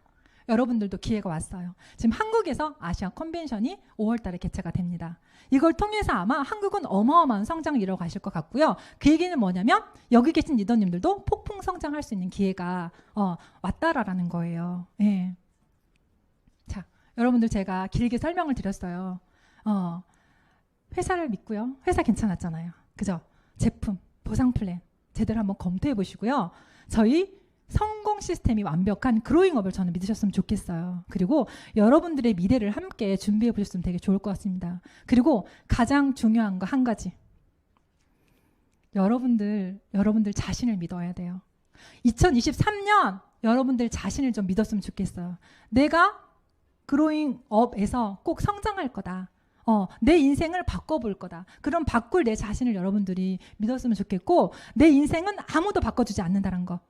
[SPEAKER 1] 여러분들도 기회가 왔어요. 지금 한국에서 아시아 컨벤션이 5월 달에 개최가 됩니다. 이걸 통해서 아마 한국은 어마어마한 성장을 이뤄가실 것 같고요. 그 얘기는 뭐냐면 여기 계신 리더님들도 폭풍 성장할 수 있는 기회가 왔다라는 거예요. 예. 자, 여러분들 제가 길게 설명을 드렸어요. 회사를 믿고요. 회사 괜찮았잖아요. 그죠? 제품, 보상 플랜 제대로 한번 검토해 보시고요. 저희 성공 시스템이 완벽한 그로잉업을 저는 믿으셨으면 좋겠어요. 그리고 여러분들의 미래를 함께 준비해 보셨으면 되게 좋을 것 같습니다. 그리고 가장 중요한 거 한 가지. 여러분들 자신을 믿어야 돼요. 2023년 여러분들 자신을 좀 믿었으면 좋겠어요. 내가 그로잉업에서 꼭 성장할 거다. 내 인생을 바꿔볼 거다. 그럼 바꿀 내 자신을 여러분들이 믿었으면 좋겠고, 내 인생은 아무도 바꿔주지 않는다는 거.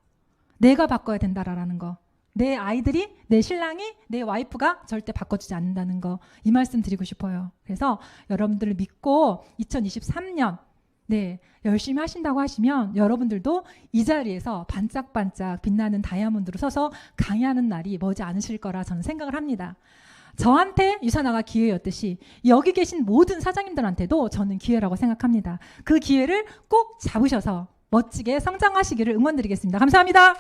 [SPEAKER 1] 내가 바꿔야 된다라는 거. 내 아이들이, 내 신랑이, 내 와이프가 절대 바꿔주지 않는다는 거. 이 말씀 드리고 싶어요. 그래서 여러분들을 믿고 2023년 네, 열심히 하신다고 하시면 여러분들도 이 자리에서 반짝반짝 빛나는 다이아몬드로 서서 강의하는 날이 머지 않으실 거라 저는 생각을 합니다. 저한테 유사나가 기회였듯이 여기 계신 모든 사장님들한테도 저는 기회라고 생각합니다. 그 기회를 꼭 잡으셔서 멋지게 성장하시기를 응원드리겠습니다. 감사합니다.